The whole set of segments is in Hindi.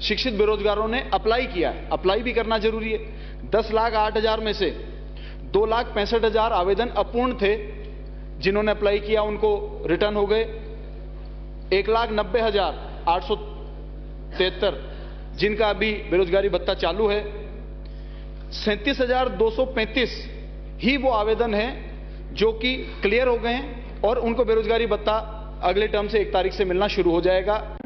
शिक्षित बेरोजगारों ने अप्लाई किया है। अप्लाई भी करना जरूरी है। 10,08,000 में से 2,65,000 आवेदन अपूर्ण थे। जिन्होंने अप्लाई किया उनको रिटर्न हो गए। 1,90,873 जिनका अभी बेरोजगारी भत्ता चालू है। 37,235 ही वो आवेदन हैं जो कि क्लियर हो गए हैं और उनको बेरोजगारी भत्ता अगले टर्म से 1 तारीख से मिलना शुरू हो जाएगा।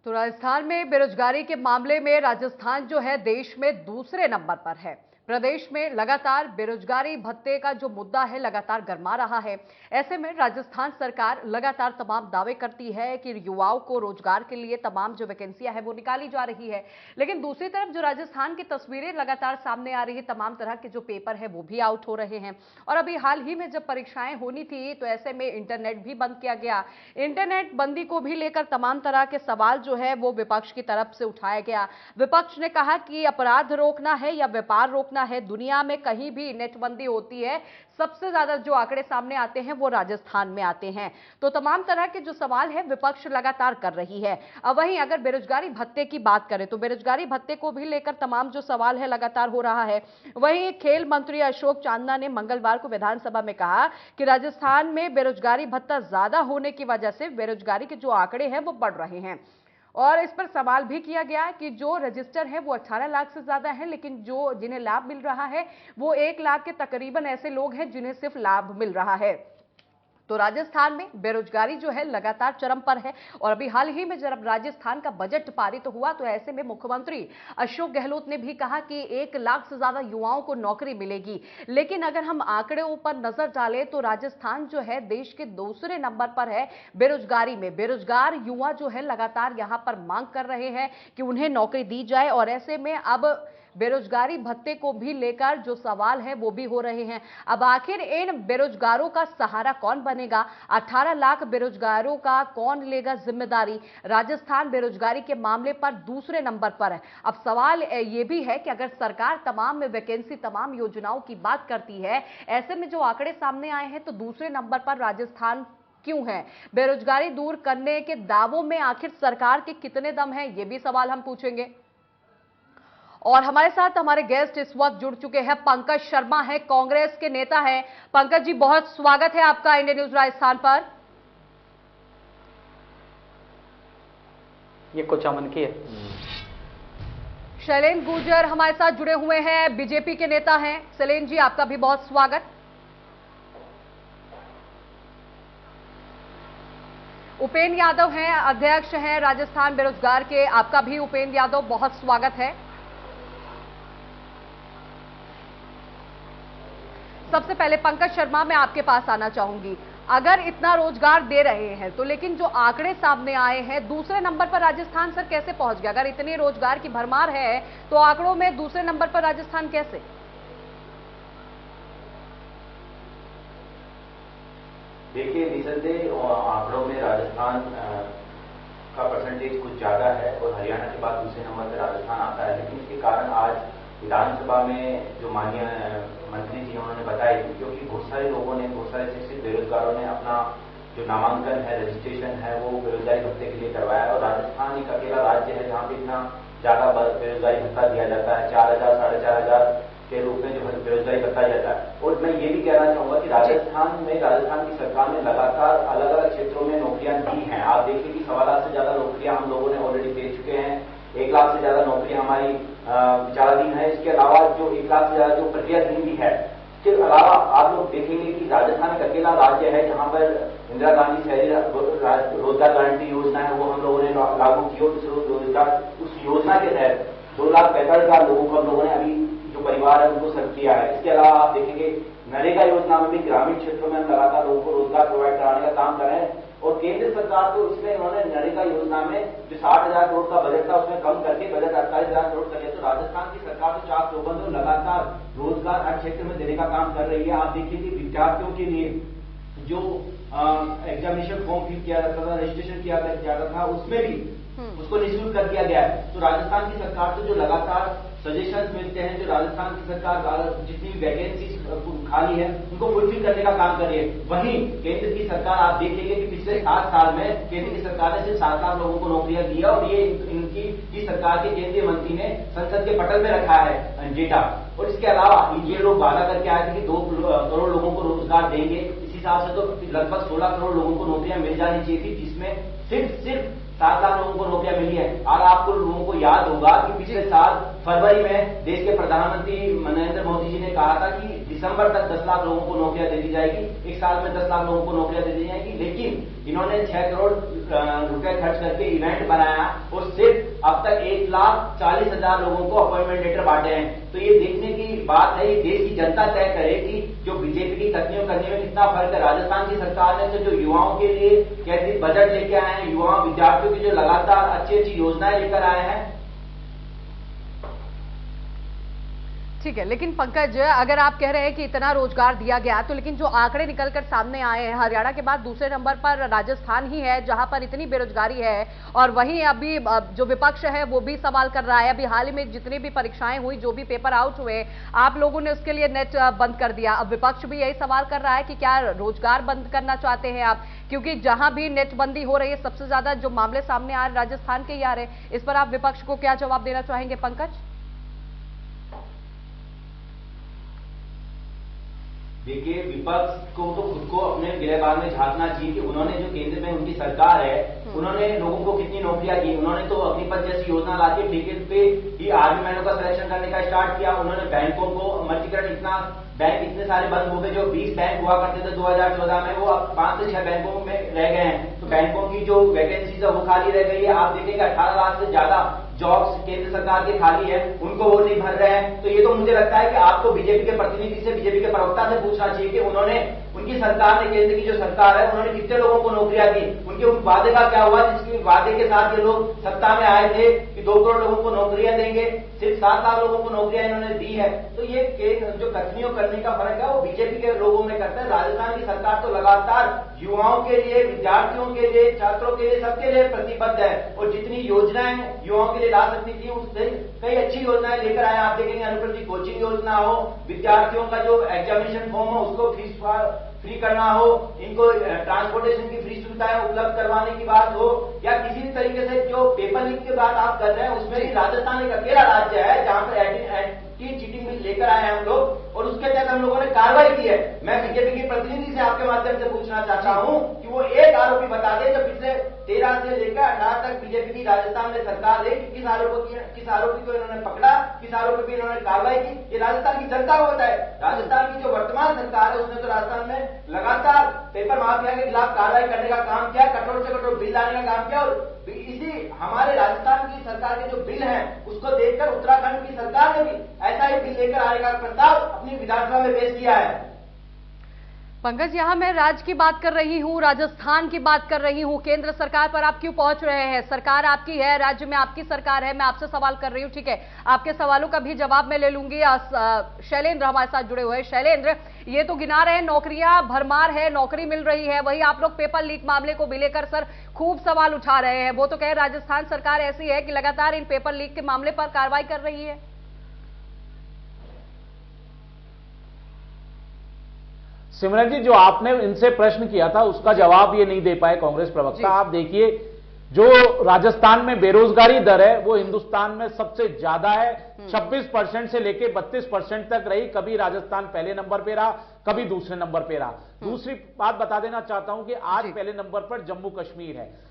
तो राजस्थान में बेरोजगारी के मामले में राजस्थान जो है देश में दूसरे नंबर पर है। प्रदेश में लगातार बेरोजगारी भत्ते का जो मुद्दा है लगातार गर्मा रहा है। ऐसे में राजस्थान सरकार लगातार तमाम दावे करती है कि युवाओं को रोजगार के लिए तमाम जो वैकेंसियां हैं वो निकाली जा रही है, लेकिन दूसरी तरफ जो राजस्थान की तस्वीरें लगातार सामने आ रही है, तमाम तरह के जो पेपर है वो भी आउट हो रहे हैं। और अभी हाल ही में जब परीक्षाएं होनी थी तो ऐसे में इंटरनेट भी बंद किया गया। इंटरनेट बंदी को भी लेकर तमाम तरह के सवाल जो है वो विपक्ष की तरफ से उठाया गया। विपक्ष ने कहा कि अपराध रोकना है या व्यापार रोकना है, दुनिया में कहीं भी नेटबंदी होती है, सबसे ज्यादा जो आंकड़े सामने आते हैं वो राजस्थान में आते हैं। तो तमाम तरह के जो सवाल है विपक्ष लगातार कर रही है। अब वहीं अगर बेरोजगारी भत्ते की बात करें तो बेरोजगारी भत्ते को भी लेकर तमाम जो सवाल है लगातार हो रहा है। वहीं खेल मंत्री अशोक चांदना ने मंगलवार को विधानसभा में कहा कि राजस्थान में बेरोजगारी भत्ता ज्यादा होने की वजह से बेरोजगारी के जो आंकड़े हैं वो बढ़ रहे हैं। और इस पर सवाल भी किया गया कि जो रजिस्टर है वो 18 लाख से ज्यादा है, लेकिन जो जिन्हें लाभ मिल रहा है वो 1 लाख के तकरीबन ऐसे लोग हैं जिन्हें सिर्फ लाभ मिल रहा है। तो राजस्थान में बेरोजगारी जो है लगातार चरम पर है। और अभी हाल ही में जब राजस्थान का बजट पारित हुआ तो ऐसे में मुख्यमंत्री अशोक गहलोत ने भी कहा कि 1 लाख से ज्यादा युवाओं को नौकरी मिलेगी। लेकिन अगर हम आंकड़ों पर नजर डालें तो राजस्थान जो है देश के दूसरे नंबर पर है बेरोजगारी में। बेरोजगार युवा जो है लगातार यहां पर मांग कर रहे हैं कि उन्हें नौकरी दी जाए। और ऐसे में अब बेरोजगारी भत्ते को भी लेकर जो सवाल है वो भी हो रहे हैं। अब आखिर इन बेरोजगारों का सहारा कौन बनेगा? 18 लाख बेरोजगारों का कौन लेगा जिम्मेदारी? राजस्थान बेरोजगारी के मामले पर दूसरे नंबर पर है। अब सवाल ये भी है कि अगर सरकार तमाम वैकेंसी तमाम योजनाओं की बात करती है, ऐसे में जो आंकड़े सामने आए हैं तो दूसरे नंबर पर राजस्थान क्यों है? बेरोजगारी दूर करने के दावों में आखिर सरकार के कितने दम है, ये भी सवाल हम पूछेंगे। और हमारे साथ हमारे गेस्ट इस वक्त जुड़ चुके हैं। पंकज शर्मा है, कांग्रेस के नेता हैं। पंकज जी, बहुत स्वागत है आपका इंडिया न्यूज राजस्थान पर। ये कुछ अमन की है। शैलेंद्र गुर्जर हमारे साथ जुड़े हुए हैं, बीजेपी के नेता हैं। शैलेंद्र जी, आपका भी बहुत स्वागत। उपेंद्र यादव हैं, अध्यक्ष हैं राजस्थान बेरोजगार के, आपका भी उपेंद्र यादव बहुत स्वागत है। सबसे पहले पंकज शर्मा, मैं आपके पास आना चाहूंगी। अगर इतना रोजगार दे रहे हैं तो लेकिन जो आंकड़े सामने आए हैं दूसरे नंबर पर राजस्थान सर कैसे पहुंच गया? अगर इतनी रोजगार की भरमार है तो आंकड़ों में दूसरे नंबर पर राजस्थान कैसे? देखिए, निसंदेह आंकड़ों में राजस्थान का परसेंटेज कुछ ज्यादा है और हरियाणा के बाद दूसरे नंबर पर राजस्थान आता है। लेकिन इसके कारण आज विधानसभा में जो माननीय मंत्री जी उन्होंने बताई, क्योंकि बहुत सारे लोगों ने, बहुत सारे शिक्षित बेरोजगारों ने अपना जो नामांकन है, रजिस्ट्रेशन है, वो बेरोजगारी भत्ते के लिए करवाया है। और राजस्थान एक अकेला राज्य है जहां पे इतना ज्यादा बेरोजगारी भत्ता दिया जाता है, 4,000 साढ़े 4,000 के रूप में जो बेरोजगारी भत्ता जाता है। और मैं ये भी कहना चाहूंगा कि राजस्थान की सरकार ने लगातार अलग अलग क्षेत्रों में नौकरियां दी हैं। आप देखिए कि 1.25 लाख से ज्यादा नौकरियां हम लोगों ने ऑलरेडी दे चुके हैं। 1 लाख से ज्यादा नौकरियां हमारी विचाराधीन है। इसके अलावा जो 1 लाख से ज्यादा जो प्रक्रियाधीन भी है। इसके अलावा आप लोग देखेंगे कि राजस्थान एक अकेला राज्य है जहां पर इंदिरा गांधी शहरी रोजगार गारंटी योजना है, वो हम लोगों ने लागू की। और उस योजना के तहत 2,45,000 लोगों को हम लोगों ने अभी जो परिवार है उनको सर्व किया है। इसके अलावा आप देखेंगे नरेगा योजना में भी ग्रामीण क्षेत्रों में हम लगातार लोगों को रोजगार प्रोवाइड कराने का काम कर रहे हैं। और केंद्र सरकार को इसमें उन्होंने नरेगा योजना में जो 60,000 करोड़ का बजट था उसमें कम करके बजट 48,000 करोड़ कर दिया। तो राजस्थान की सरकार तो चाक चौबंद और लगातार रोजगार हर क्षेत्र में देने का काम कर रही है। आप देखिए कि विद्यार्थियों के लिए जो एग्जामिनेशन फॉर्म फिल किया जाता था, रजिस्ट्रेशन किया जाता था, उसमें भी उसको निःशुल्क कर दिया गया है। तो राजस्थान की सरकार से जो लगातार सजेशंस मिलते हैं, जो राजस्थान की सरकार जितनी वैकेंसी खाली है उनको फुलफिल करने का काम कर रही है। वहीं केंद्र की सरकार आप देखेंगे कि पिछले 7 साल में केंद्र की सरकार ने सिर्फ 7 लाख लोगों को नौकरियां दी है, और ये इनकी सरकार के केंद्रीय मंत्री ने संसद के पटल में रखा है डेटा। और इसके अलावा ये लोग वादा करके आए थे कि 2 करोड़ लोगों को रोजगार देंगे। इस हिसाब से तो लगभग 16 करोड़ लोगों को नौकरियां मिल जानी चाहिए थी, जिसमें सिर्फ 7 लाख लोगों को नौकरियां मिली है। और आपको लोगों को याद होगा कि पिछले साल फरवरी में देश के प्रधानमंत्री नरेंद्र मोदी जी ने कहा था कि दिसंबर तक 10 लाख लोगों को नौकरियां दे दी जाएगी, 1 साल में 10 लाख लोगों को नौकरियां दे दी जाएगी। लेकिन इन्होंने 6 करोड़ रुपए खर्च करके इवेंट बनाया और सिर्फ अब तक 1,40,000 लोगों को अपॉइंटमेंट लेटर बांटे हैं। तो ये देखने की बात है, ये देश की जनता तय करे कि जो बीजेपी की कथनियों करने में कितना फर्क है। राजस्थान की सरकार ने जो युवाओं के लिए कैसे बजट लेके आए हैं, युवा विद्यार्थियों की जो लगातार अच्छी योजनाएं लेकर आए हैं। ठीक है, लेकिन पंकज, अगर आप कह रहे हैं कि इतना रोजगार दिया गया, तो लेकिन जो आंकड़े निकलकर सामने आए हैं, हरियाणा के बाद दूसरे नंबर पर राजस्थान ही है जहां पर इतनी बेरोजगारी है। और वहीं अभी जो विपक्ष है वो भी सवाल कर रहा है। अभी हाल ही में जितनी भी परीक्षाएं हुई, जो भी पेपर आउट हुए, आप लोगों ने उसके लिए नेट बंद कर दिया। अब विपक्ष भी यही सवाल कर रहा है कि क्या रोजगार बंद करना चाहते हैं आप, क्योंकि जहां भी नेट बंदी हो रही है सबसे ज्यादा जो मामले सामने आ रहे राजस्थान के ही आ रहे हैं। इस पर आप विपक्ष को क्या जवाब देना चाहेंगे पंकज? देखिए, विपक्ष को तो खुद को अपने गिरहबान में झांकना चाहिए कि उन्होंने जो केंद्र में उनकी सरकार है, उन्होंने लोगों को कितनी नौकरियां दी। उन्होंने तो अग्निपथ जैसी योजना लाके ठेके पे ही आर्मी मैनों का सिलेक्शन करने का स्टार्ट किया। उन्होंने बैंकों को मल्टीकरण, बैंक इतने सारे बंद हो गए। जो 20 बैंक हुआ करते थे 2014 में, वो अब 5 से 6 बैंकों में रह गए हैं। तो बैंकों की जो वैकेंसीज है वो खाली रह गई है। आप देखेंगे 18 लाख से ज्यादा जॉब्स केंद्र सरकार के खाली है, उनको वो नहीं भर रहे हैं। तो ये तो मुझे लगता है कि आपको बीजेपी के प्रतिनिधि से, बीजेपी के प्रवक्ता से पूछना चाहिए कि उनकी सरकार ने, केंद्र की जो सरकार है, उन्होंने कितने लोगों को नौकरियां दी, उनके उन वादे का क्या हुआ जिसके वादे के साथ ये लोग सत्ता में आए थे कि 2 करोड़ लोगों को नौकरियां देंगे। सिर्फ 7 लाख लोगों को नौकरियां इन्होंने दी है। तो ये जो कथनियों करने का फर्क है वो बीजेपी के लोगों में करता है। राजस्थान की सरकार तो लगातार युवाओं के लिए, विद्यार्थियों के लिए, छात्रों के लिए, सबके लिए प्रतिबद्ध है। और जितनी योजनाएं युवाओं के लिए ला सकती थी उससे कई अच्छी योजनाएं लेकर आए। आप देखेंगे अनुप्रति कोचिंग योजना हो, विद्यार्थियों का जो एग्जामिनेशन फॉर्म हो उसको फीस फ्री करना हो, इनको ट्रांसपोर्टेशन की फ्री सुविधाएं उपलब्ध करवाने की बात हो, या किसी भी तरीके से जो पेपर लीक की बात आप कर रहे हैं, उसमें भी राजस्थान एक अकेला राज्य है जहां पर एंटी चीटिंग बिल लेकर आए हैं हम लोग, और उसके तहत हम लोगों ने कार्रवाई की है। मैं बीजेपी के प्रतिनिधि से आपके माध्यम से पूछना चाहता हूं कि वो एक आरोपी बता दें जो पिछले 13 से लेकर 18 तक बीजेपी की राजस्थान में सरकार रही, किस आरोपी को इन्होंने पकड़ा, किस आरोपी पर इन्होंने कार्रवाई की। ये राजस्थान की जनता को बताए। राजस्थान की जो वर्तमान सरकार है उसने तो राजस्थान में लगातार पेपर माफिया के खिलाफ कार्रवाई करने का काम किया, कठोर से कठोर बिल लाने का काम किया। और इसी हमारे राजस्थान की सरकार के जो बिल हैं उसको देखकर उत्तराखंड की सरकार ने भी ऐसा ही बिल लेकर आने का प्रस्ताव अपनी विधानसभा में पेश किया है। पंकज, यहां मैं राज्य की बात कर रही हूं, राजस्थान की बात कर रही हूं, केंद्र सरकार पर आप क्यों पहुंच रहे हैं? सरकार आपकी है, राज्य में आपकी सरकार है, मैं आपसे सवाल कर रही हूं। ठीक है, आपके सवालों का भी जवाब मैं ले लूंगी। शैलेंद्र हमारे साथ जुड़े हुए हैं। शैलेंद्र, ये तो गिना रहे हैं नौकरियां भरमार है, नौकरी मिल रही है, वही आप लोग पेपर लीक मामले को भी लेकर सर खूब सवाल उठा रहे हैं। वो तो कहे राजस्थान सरकार ऐसी है कि लगातार इन पेपर लीक के मामले पर कार्रवाई कर रही है। सिमरन जी, जो आपने इनसे प्रश्न किया था उसका जवाब ये नहीं दे पाए कांग्रेस प्रवक्ता। आप देखिए, जो राजस्थान में बेरोजगारी दर है वो हिंदुस्तान में सबसे ज्यादा है। 26% से लेकर 32% तक रही। कभी राजस्थान पहले नंबर पे रहा, कभी दूसरे नंबर पे रहा। दूसरी बात बता देना चाहता हूं कि आज पहले नंबर पर जम्मू कश्मीर है।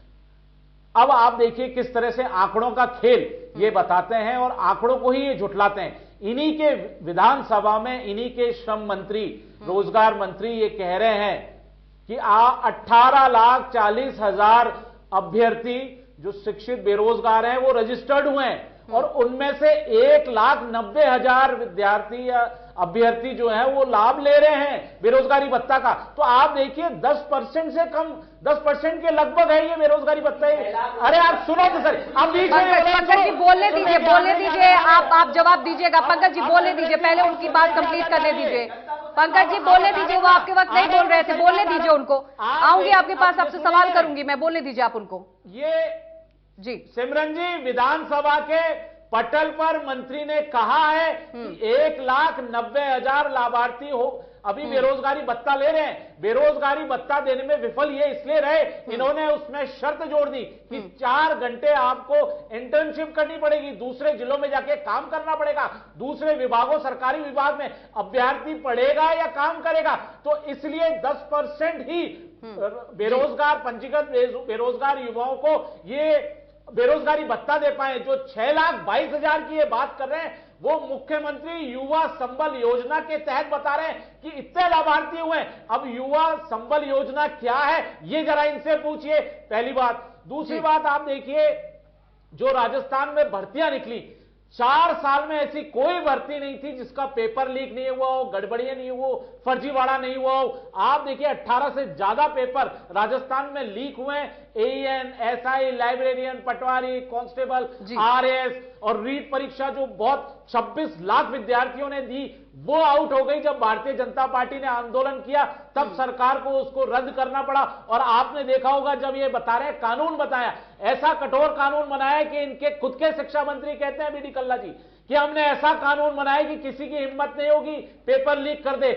अब आप देखिए किस तरह से आंकड़ों का खेल ये बताते हैं और आंकड़ों को ही ये झुठलाते हैं। इन्हीं के विधानसभा में इन्हीं के श्रम मंत्री, रोजगार मंत्री ये कह रहे हैं कि 18,40,000 अभ्यर्थी जो शिक्षित बेरोजगार हैं वो रजिस्टर्ड हुए हैं, और उनमें से 1,90,000 विद्यार्थी या अभ्यर्थी जो है वो लाभ ले रहे हैं बेरोजगारी भत्ता का। तो आप देखिए 10% से कम, 10% के लगभग है ये बेरोजगारी भत्ता। अरे आप सुनो तो सर, आप बीच में पंकज जी बोलने दीजिए, आप जवाब दीजिएगा। पंकज जी बोलने दीजिए, पहले उनकी बात कंप्लीट करने दीजिए। पंकज जी बोलने दीजिए, वो आपके वक्त नहीं बोल रहे थे, बोलने दीजिए उनको। आऊंगी आपके पास, आपसे सवाल करूंगी मैं, बोलने दीजिए आप उनको। ये जी सिमरन जी, विधानसभा के पटल पर मंत्री ने कहा है कि 1,90,000 लाभार्थी हो अभी बेरोजगारी भत्ता ले रहे हैं। बेरोजगारी भत्ता देने में विफल ये इसलिए रहे, इन्होंने उसमें शर्त जोड़ दी कि 4 घंटे आपको इंटर्नशिप करनी पड़ेगी, दूसरे जिलों में जाके काम करना पड़ेगा, दूसरे विभागों सरकारी विभाग में अभ्यर्थी पढ़ेगा या काम करेगा। तो इसलिए 10% ही बेरोजगार पंजीकृत बेरोजगार युवाओं को ये बेरोजगारी भत्ता दे पाए। जो 6,22,000 की ये बात कर रहे हैं वो मुख्यमंत्री युवा संबल योजना के तहत बता रहे हैं कि इतने लाभार्थी हुए। अब युवा संबल योजना क्या है ये जरा इनसे पूछिए, पहली बात। दूसरी बात आप देखिए, जो राजस्थान में भर्तियां निकली, 4 साल में ऐसी कोई भर्ती नहीं थी जिसका पेपर लीक नहीं हुआ हो, गड़बड़ियां नहीं हुआ हो, फर्जीवाड़ा नहीं हुआ हो। आप देखिए 18 से ज्यादा पेपर राजस्थान में लीक हुए हैं। एएन, एसआई, लाइब्रेरियन, पटवारी, कांस्टेबल, आरएस और रीट परीक्षा जो बहुत 26 लाख विद्यार्थियों ने दी, वो आउट हो गई। जब भारतीय जनता पार्टी ने आंदोलन किया तब सरकार को उसको रद्द करना पड़ा। और आपने देखा होगा जब ये बता रहे हैं कानून बताया, ऐसा कठोर कानून बनाया कि इनके खुद के शिक्षा मंत्री कहते हैं बीडी कल्ला जी कि हमने ऐसा कानून बनाया कि किसी की हिम्मत नहीं होगी पेपर लीक कर दे।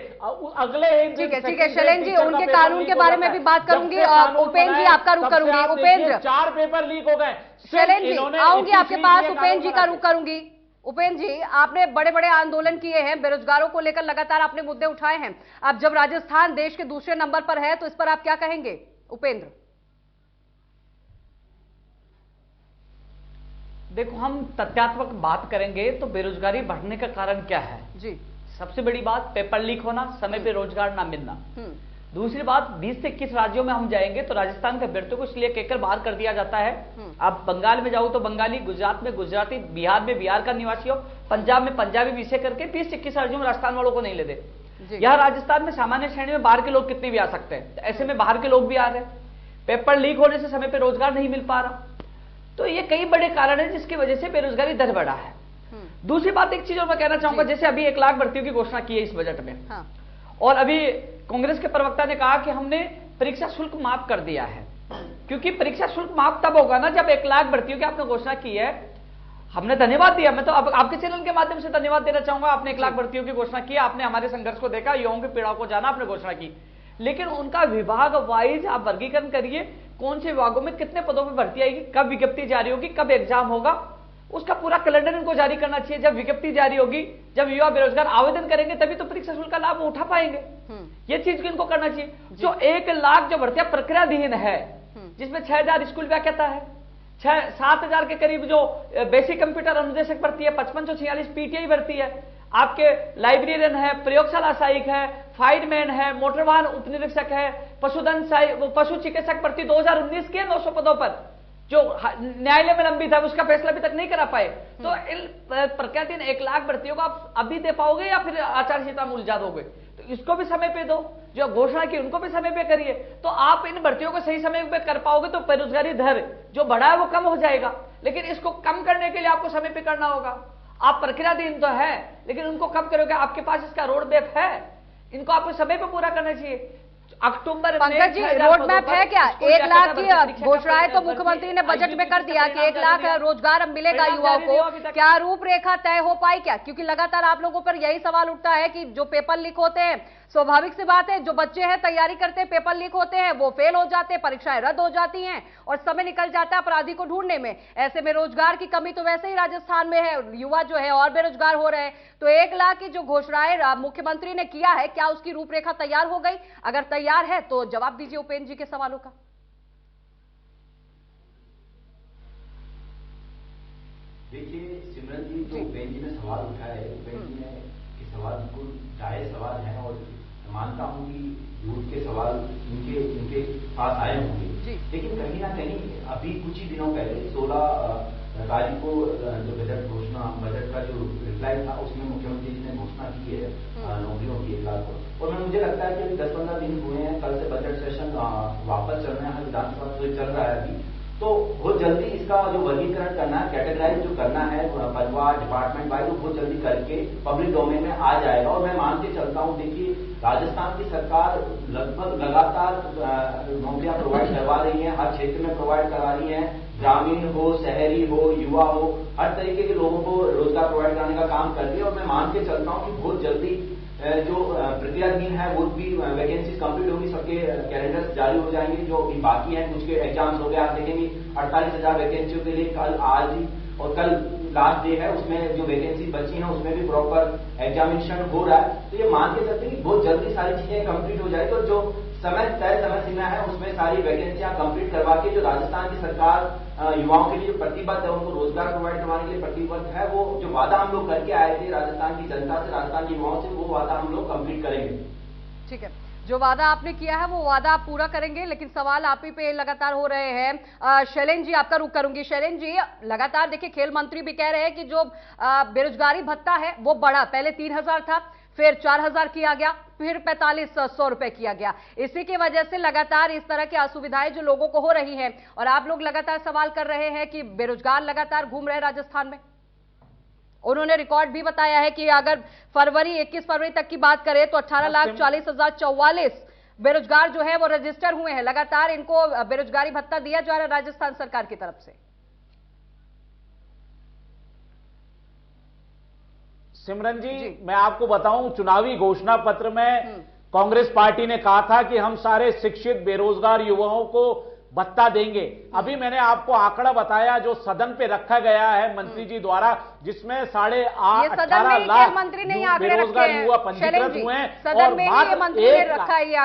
अगले ठीक है शैलेंद्र जी, उनके कानून के बारे में भी बात करूंगी। उपेंद्र जी आपका रुख करूंगी। उपेंद्र, 4 पेपर लीक हो गए। शैलेंद्र जी आऊंगी आपके पास, उपेंद्र जी का रुख करूंगी। उपेंद्र जी, आपने बड़े बड़े आंदोलन किए हैं, बेरोजगारों को लेकर लगातार आपने मुद्दे उठाए हैं। अब जब राजस्थान देश के दूसरे नंबर पर है तो इस पर आप क्या कहेंगे उपेंद्र? देखो, हम तथ्यात्मक बात करेंगे तो बेरोजगारी बढ़ने का कारण क्या है जी। सबसे बड़ी बात पेपर लीक होना, समय पे रोजगार ना मिलना। दूसरी बात, 20 से 21 राज्यों में हम जाएंगे तो राजस्थान के अभ्यर्थियों को इसलिए कहकर बाहर कर दिया जाता है। आप बंगाल में जाओ तो बंगाली, गुजरात में गुजराती, बिहार में बिहार का निवासी हो, पंजाब में पंजाबी विषय करके 20 से 21 राज्यों में राजस्थान वालों को नहीं लेते। यहाँ राजस्थान में सामान्य श्रेणी में बाहर के लोग कितने भी आ सकते हैं, तो ऐसे में बाहर के लोग भी आ रहे हैं। पेपर लीक होने से समय पे रोजगार नहीं मिल पा रहा, तो ये कई बड़े कारण है जिसकी वजह से बेरोजगारी दर बढ़ा है। दूसरी बात, एक चीज और मैं कहना चाहूंगा, जैसे अभी 1 लाख भर्तियों की घोषणा की है इस बजट में, और अभी कांग्रेस के प्रवक्ता ने कहा कि हमने परीक्षा शुल्क माफ कर दिया है, क्योंकि परीक्षा शुल्क माफ तब होगा ना जब 1 लाख भर्तियों की आपने घोषणा की है। हमने धन्यवाद दिया, मैं तो अब आपके चैनल के माध्यम से धन्यवाद देना चाहूंगा। आपने 1 लाख भर्तियों की घोषणा की, आपने हमारे संघर्ष को देखा, युवाओं की पीड़ा को जाना, आपने घोषणा की, लेकिन उनका विभाग वाइज आप वर्गीकरण करिए, कौन से विभागों में कितने पदों पर भर्ती आएगी, कब विज्ञप्ति जारी होगी, कब एग्जाम होगा, उसका पूरा कैलेंडर इनको जारी करना चाहिए। जब विज्ञप्ति जारी होगी, जब युवा बेरोजगार आवेदन करेंगे तभी तो परीक्षा शुल्क का लाभ उठा पाएंगे। ये चीज इनको करना चाहिए। जो 1 लाख जो भर्तियां प्रक्रियाधीन है, जिसमें 6,000 स्कूल व्याख्याता है, 7,000 के करीब जो बेसिक कंप्यूटर अनुदेशक भर्ती है, 5546 पीटीआई भर्ती है, आपके लाइब्रेरियन है, प्रयोगशाला सहायक है, फायरमैन है, मोटर वाहन उपनिरीक्षक है, पशुधन पशु चिकित्सक भर्ती 2019 के 900 पदों पर जो न्यायालय में लंबित है, उसका फैसला अभी तक नहीं करा पाए। तो इन प्रक्रियाधीन 1 लाख भर्तियों को आप अभी दे पाओगे या फिर आचार संहिता में उलझा दोगे? तो इसको भी समय पे दो, जो घोषणा की उनको भी समय पे करिए, तो आप इन भर्तियों को सही समय पे कर पाओगे तो बेरोजगारी दर जो बढ़ा है वो कम हो जाएगा। लेकिन इसको कम करने के लिए आपको समय पे करना होगा। आप प्रक्रियाधीन तो है, लेकिन उनको कब करोगे? आपके पास इसका रोड मैप है, इनको आपको समय पे पूरा करना चाहिए। अक्टूबर पंकज जी, रोड मैप है क्या? 1 लाख की घोषणाएं तो मुख्यमंत्री ने बजट में कर दिया कि 1 लाख रोजगार अब मिलेगा युवाओं को। क्या रूपरेखा तय हो पाई क्या? क्योंकि लगातार आप लोगों पर यही सवाल उठता है कि जो पेपर लीक होते हैं, स्वाभाविक सी बात है, जो बच्चे हैं तैयारी करते हैं, पेपर लीक होते हैं, वो फेल हो जाते हैं, परीक्षाएं रद्द हो जाती हैं और समय निकल जाता है अपराधी को ढूंढने में। ऐसे में रोजगार की कमी तो वैसे ही राजस्थान में है, युवा जो है और बेरोजगार हो रहे हैं। तो 1 लाख की जो घोषणाएं मुख्यमंत्री ने किया है, क्या उसकी रूपरेखा तैयार हो गई? अगर तैयार है तो जवाब दीजिए उपेंद्र जी के सवालों का। देखिए सिमरन जी, जो उपेंद्र जी ने सवाल उठाया है, उपेंद्र जी ने सवाल बिल्कुल जायज सवाल है और मानता हूं कि यूथ के सवाल इनके पास आए होंगे। लेकिन कहीं ना कहीं अभी कुछ ही दिनों पहले 16 तारीख को जो बजट का जो रिप्लाई था, उसमें मुख्यमंत्री जी ने घोषणा की है नौकरियों की 1 लाख को। और मुझे लगता है कि 10-15 दिन हुए हैं, कल से बजट सेशन वापस चल रहे हैं, विधानसभा जो चल रहा है अभी, तो बहुत जल्दी इसका जो वर्गीकरण करना है, कैटेगराइज जो करना है पदवार डिपार्टमेंट वाइज, वो बहुत जल्दी करके पब्लिक डोमेन में आ जाएगा। और मैं मान के चलता हूं, देखिए राजस्थान की सरकार लगभग लगातार नौकरियां प्रोवाइड करवा रही है, हर क्षेत्र में प्रोवाइड करा रही है, ग्रामीण हो, शहरी हो, युवा हो, हर तरीके के लोगों को रोजगार प्रोवाइड कराने का काम कर रही है। और मैं मान के चलता हूं कि बहुत जल्दी जो प्रक्रियाधीन है वो भी वैकेंसीज कंप्लीट होंगी, सबके कैलेंडर्स जारी हो जाएंगे। जो भी बाकी हैं, कुछ के एग्जाम्स हो गए, आप देखेंगे 48,000 वैकेंसियों के लिए कल, आज ही और कल लास्ट डे है, उसमें जो वैकेंसी बची हैं उसमें भी प्रॉपर एग्जामिनेशन हो रहा है। तो ये मान के चलते हैं कि बहुत जल्दी सारी चीजें कंप्लीट हो जाएगी और जो तय समय सीमा है उसमें सारी वैकेंसियां कंप्लीट करवा के जो राजस्थान की सरकार युवाओं के लिए जो प्रतिबद्ध है, उनको रोजगार प्रोवाइड करवाने के लिए प्रतिबद्ध है, वो जो वादा हम लोग करके आए थे राजस्थान की जनता से, राजस्थान के युवाओं से, वो वादा हम लोग कंप्लीट करेंगे। ठीक है, जो वादा आपने किया है वो वादा आप पूरा करेंगे, लेकिन सवाल आप ही पे लगातार हो रहे हैं। शैलेंद्र जी, आपका रुख करूंगी। शैलेंद्र जी, लगातार देखिए खेल मंत्री भी कह रहे हैं कि जो बेरोजगारी भत्ता है वो बढ़ा, पहले 3,000 था, फिर 4,000 किया गया, फिर 4,500 रुपए किया गया। इसी की वजह से लगातार इस तरह की असुविधाएं जो लोगों को हो रही हैं, और आप लोग लगातार सवाल कर रहे हैं कि बेरोजगार लगातार घूम रहे हैं राजस्थान में। उन्होंने रिकॉर्ड भी बताया है कि अगर 21 फरवरी तक की बात करें तो 18,40,044 बेरोजगार जो है वो रजिस्टर हुए हैं। लगातार इनको बेरोजगारी भत्ता दिया जा रहा है राजस्थान सरकार की तरफ से। सिमरन जी, मैं आपको बताऊं, चुनावी घोषणा पत्र में कांग्रेस पार्टी ने कहा था कि हम सारे शिक्षित बेरोजगार युवाओं को भत्ता देंगे। अभी मैंने आपको आंकड़ा बताया जो सदन पे रखा गया है मंत्री जी द्वारा, जिसमें 18.5 लाख बेरोजगार युवा पंजीकृत हुए हैं। सदन में ही मंत्री ने रखा है ये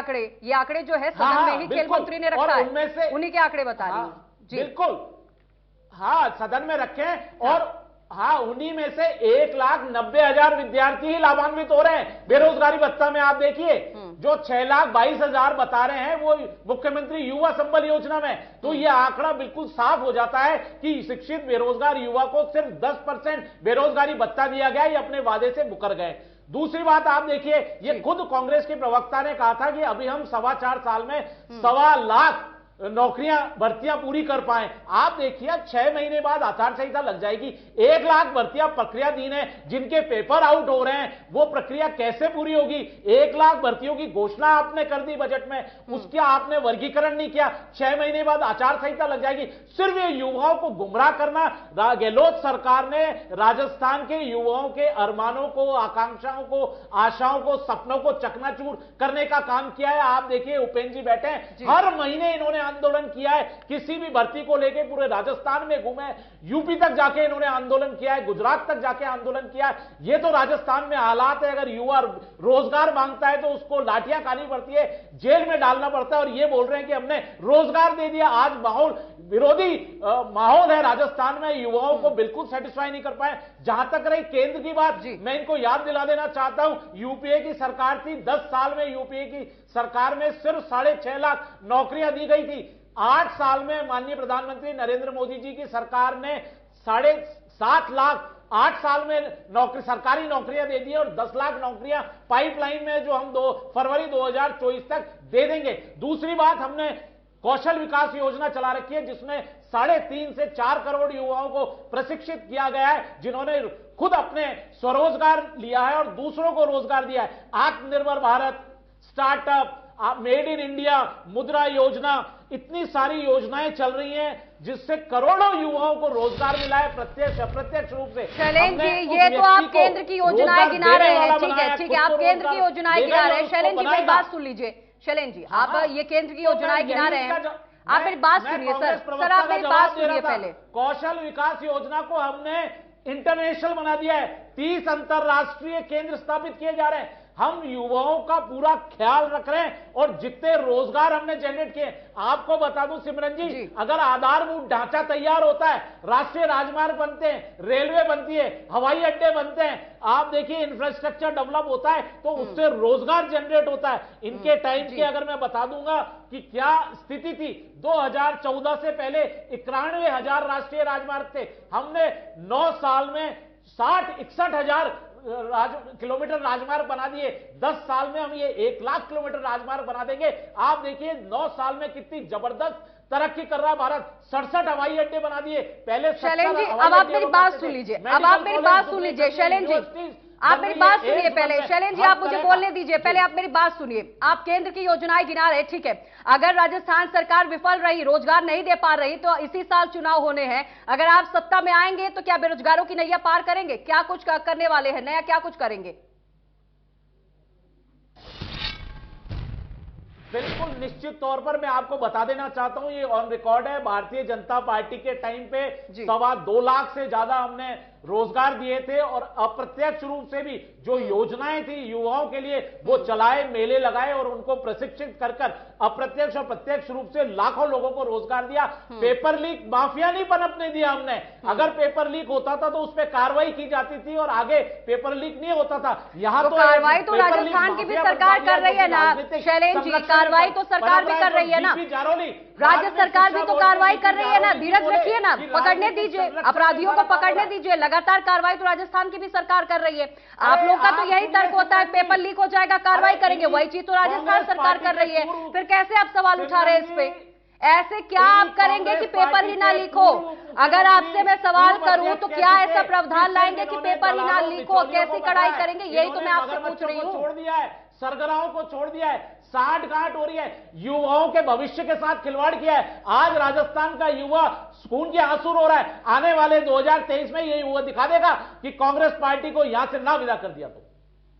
आंकड़े जो है सदन में ही खेल मंत्री ने रखा है, उनमें से उन्हीं के आंकड़े बता रही हूं। बिल्कुल, हाँ, सदन में रखे हैं। और हाँ, उन्हीं में से 1,90,000 विद्यार्थी ही लाभान्वित हो रहे हैं बेरोजगारी भत्ता में। आप देखिए, जो 6,22,000 बता रहे हैं वो मुख्यमंत्री युवा संबल योजना में। तो ये आंकड़ा बिल्कुल साफ हो जाता है कि शिक्षित बेरोजगार युवा को सिर्फ 10% बेरोजगारी भत्ता दिया गया, ये अपने वादे से मुकर गए। दूसरी बात आप देखिए, ये खुद कांग्रेस के प्रवक्ता ने कहा था कि अभी हम 4.25 साल में 1.25 लाख नौकरियां भर्तियां पूरी कर पाए। आप देखिए, 6 महीने बाद आचार संहिता लग जाएगी, 1 लाख भर्तियां प्रक्रियाधीन है, जिनके पेपर आउट हो रहे हैं, वो प्रक्रिया कैसे पूरी होगी? 1 लाख भर्तियों की घोषणा आपने कर दी बजट में, उसका आपने वर्गीकरण नहीं किया, 6 महीने बाद आचार संहिता लग जाएगी। सिर्फ ये युवाओं को गुमराह करना, गहलोत सरकार ने राजस्थान के युवाओं के अरमानों को, आकांक्षाओं को, आशाओं को, सपनों को चकनाचूर करने का काम किया है। आप देखिए, उपेंद्र जी बैठे हैं, हर महीने इन्होंने आंदोलन किया है, किसी भी भर्ती को लेकर पूरे राजस्थान में घूमे, यूपी तक जाके इन्होंने आंदोलन किया है, गुजरात तक जाके आंदोलन किया है। ये तो राजस्थान में हालात है। अगर युवा रोजगार मांगता है तो उसको लाठियां खानी पड़ती है, जेल में डालना पड़ता है, और ये बोल रहे हैं कि हमने रोजगार दे दिया। आज माहौल विरोधी माहौल है राजस्थान में, युवाओं को बिल्कुल सेटिस्फाई नहीं कर पाए। जहां तक रही केंद्र की बात, मैं इनको याद दिला देना चाहता हूं, यूपीए की सरकार थी, 10 साल में यूपीए की सरकार में सिर्फ 6.5 लाख नौकरियां दी गई थी। 8 साल में माननीय प्रधानमंत्री नरेंद्र मोदी जी की सरकार ने 7.5 लाख 8 साल में सरकारी नौकरियां दे दी और 10 लाख नौकरियां पाइपलाइन में जो हम 2 फरवरी 2024 तक दे देंगे। दूसरी बात, हमने कौशल विकास योजना चला रखी है, जिसमें 3.5 से 4 करोड़ युवाओं को प्रशिक्षित किया गया है, जिन्होंने खुद अपने स्वरोजगार लिया है और दूसरों को रोजगार दिया है। आत्मनिर्भर Bharat, startup, made in India, मुद्रा योजना, इतनी सारी योजनाएं चल रही हैं जिससे करोड़ों युवाओं को रोजगार मिला है, प्रत्यक्ष अप्रत्यक्ष रूप से। शैलेंद्र जी, ये तो आप केंद्र की योजनाएं गिना रहे हैं, ठीक है, आप केंद्र की योजनाएं गिना रहे हैं। शैलेंद्र जी, मेरी बात सुन लीजिए। शैलेंद्र जी, आप ये केंद्र की योजनाएं गिना रहे हैं, आप मेरी बात सुनिए सर, आप मेरी बात सुनिए पहले। कौशल विकास योजना को हमने इंटरनेशनल बना दिया है, 30 अंतरराष्ट्रीय केंद्र स्थापित किए जा रहे हैं। हम युवाओं का पूरा ख्याल रख रहे हैं और जितने रोजगार हमने जनरेट किए। आपको बता दूं सिमरन जी, अगर आधारभूत ढांचा तैयार होता है, राष्ट्रीय राजमार्ग बनते हैं, रेलवे बनती है, हवाई अड्डे बनते हैं, आप देखिए इंफ्रास्ट्रक्चर डेवलप होता है, तो उससे रोजगार जनरेट होता है। इनके टाइम की अगर मैं बता दूंगा कि क्या स्थिति थी, 2014 से पहले 91,000 राष्ट्रीय राजमार्ग थे। हमने 9 साल में 61 हजार किलोमीटर राजमार्ग बना दिए। 10 साल में हम ये 1 लाख किलोमीटर राजमार्ग बना देंगे। आप देखिए 9 साल में कितनी जबरदस्त तरक्की कर रहा भारत, 67 हवाई अड्डे बना दिए। पहले शैलेंद्र जी, अब आप मेरी बात सुन लीजिए, अब आप मेरी बात सुन लीजिए। शैलेंद्र जी, आप मेरी बात सुनिए पहले। शैलेंद्र जी, आप मुझे बोलने दीजिए, पहले आप मेरी बात सुनिए। आप केंद्र की योजनाएं गिना रहे, ठीक है। अगर राजस्थान सरकार विफल रही, रोजगार नहीं दे पा रही, तो इसी साल चुनाव होने हैं, अगर आप सत्ता में आएंगे तो क्या बेरोजगारों की नैया पार करेंगे? क्या कुछ करने वाले हैं नया, क्या कुछ करेंगे? बिल्कुल निश्चित तौर पर मैं आपको बता देना चाहता हूं, ये ऑन रिकॉर्ड है। भारतीय जनता पार्टी के टाइम पे 2.25 लाख से ज्यादा हमने रोजगार दिए थे, और अप्रत्यक्ष रूप से भी जो योजनाएं थी युवाओं के लिए वो चलाए, मेले लगाए और उनको प्रशिक्षित कर अप्रत्यक्ष और प्रत्यक्ष रूप से लाखों लोगों को रोजगार दिया। पेपर लीक माफिया नहीं पनपने दिया हमने। अगर पेपर लीक होता था तो उस पर कार्रवाई की जाती थी और आगे पेपर लीक नहीं होता था। यहाँ तो कार्रवाई तो राजस्थान की भी सरकार कर रही है ना शैलेंद्र जी, कार्रवाई तो सरकार भी कर रही है ना, राज्य सरकार भी तो कार्रवाई कर रही है ना। धीरज रखिए ना, पकड़ने दीजिए, अपराधियों को पकड़ने दीजिए। लगातार कार्रवाई तो राजस्थान की भी सरकार कर रही है। आप लोग का तो यही तर्क होता है पेपर लीक हो जाएगा कार्रवाई करेंगे, वही चीज तो राजस्थान सरकार कर रही है। फिर कैसे आप सवाल उठा रहे हैं इस पे? ऐसे क्या आप करेंगे कि पेपर ही ना लीक हो? अगर आपसे मैं सवाल करूं तो क्या ऐसा प्रावधान लाएंगे कि पेपर ही ना लीक हो? कैसी कड़ाई करेंगे? यही तो मैं आपसे पूछ रही हूँ। छोड़ दिया है, सरगनाओं को छोड़ दिया है, साठ-गांठ हो रही है, युवाओं के भविष्य के साथ खिलवाड़ किया है। आज राजस्थान का युवा खून के आंसू रो रहा है। आने वाले 2023 में ये युवा दिखा देगा कि कांग्रेस पार्टी को यहां से ना विदा कर दिया तो।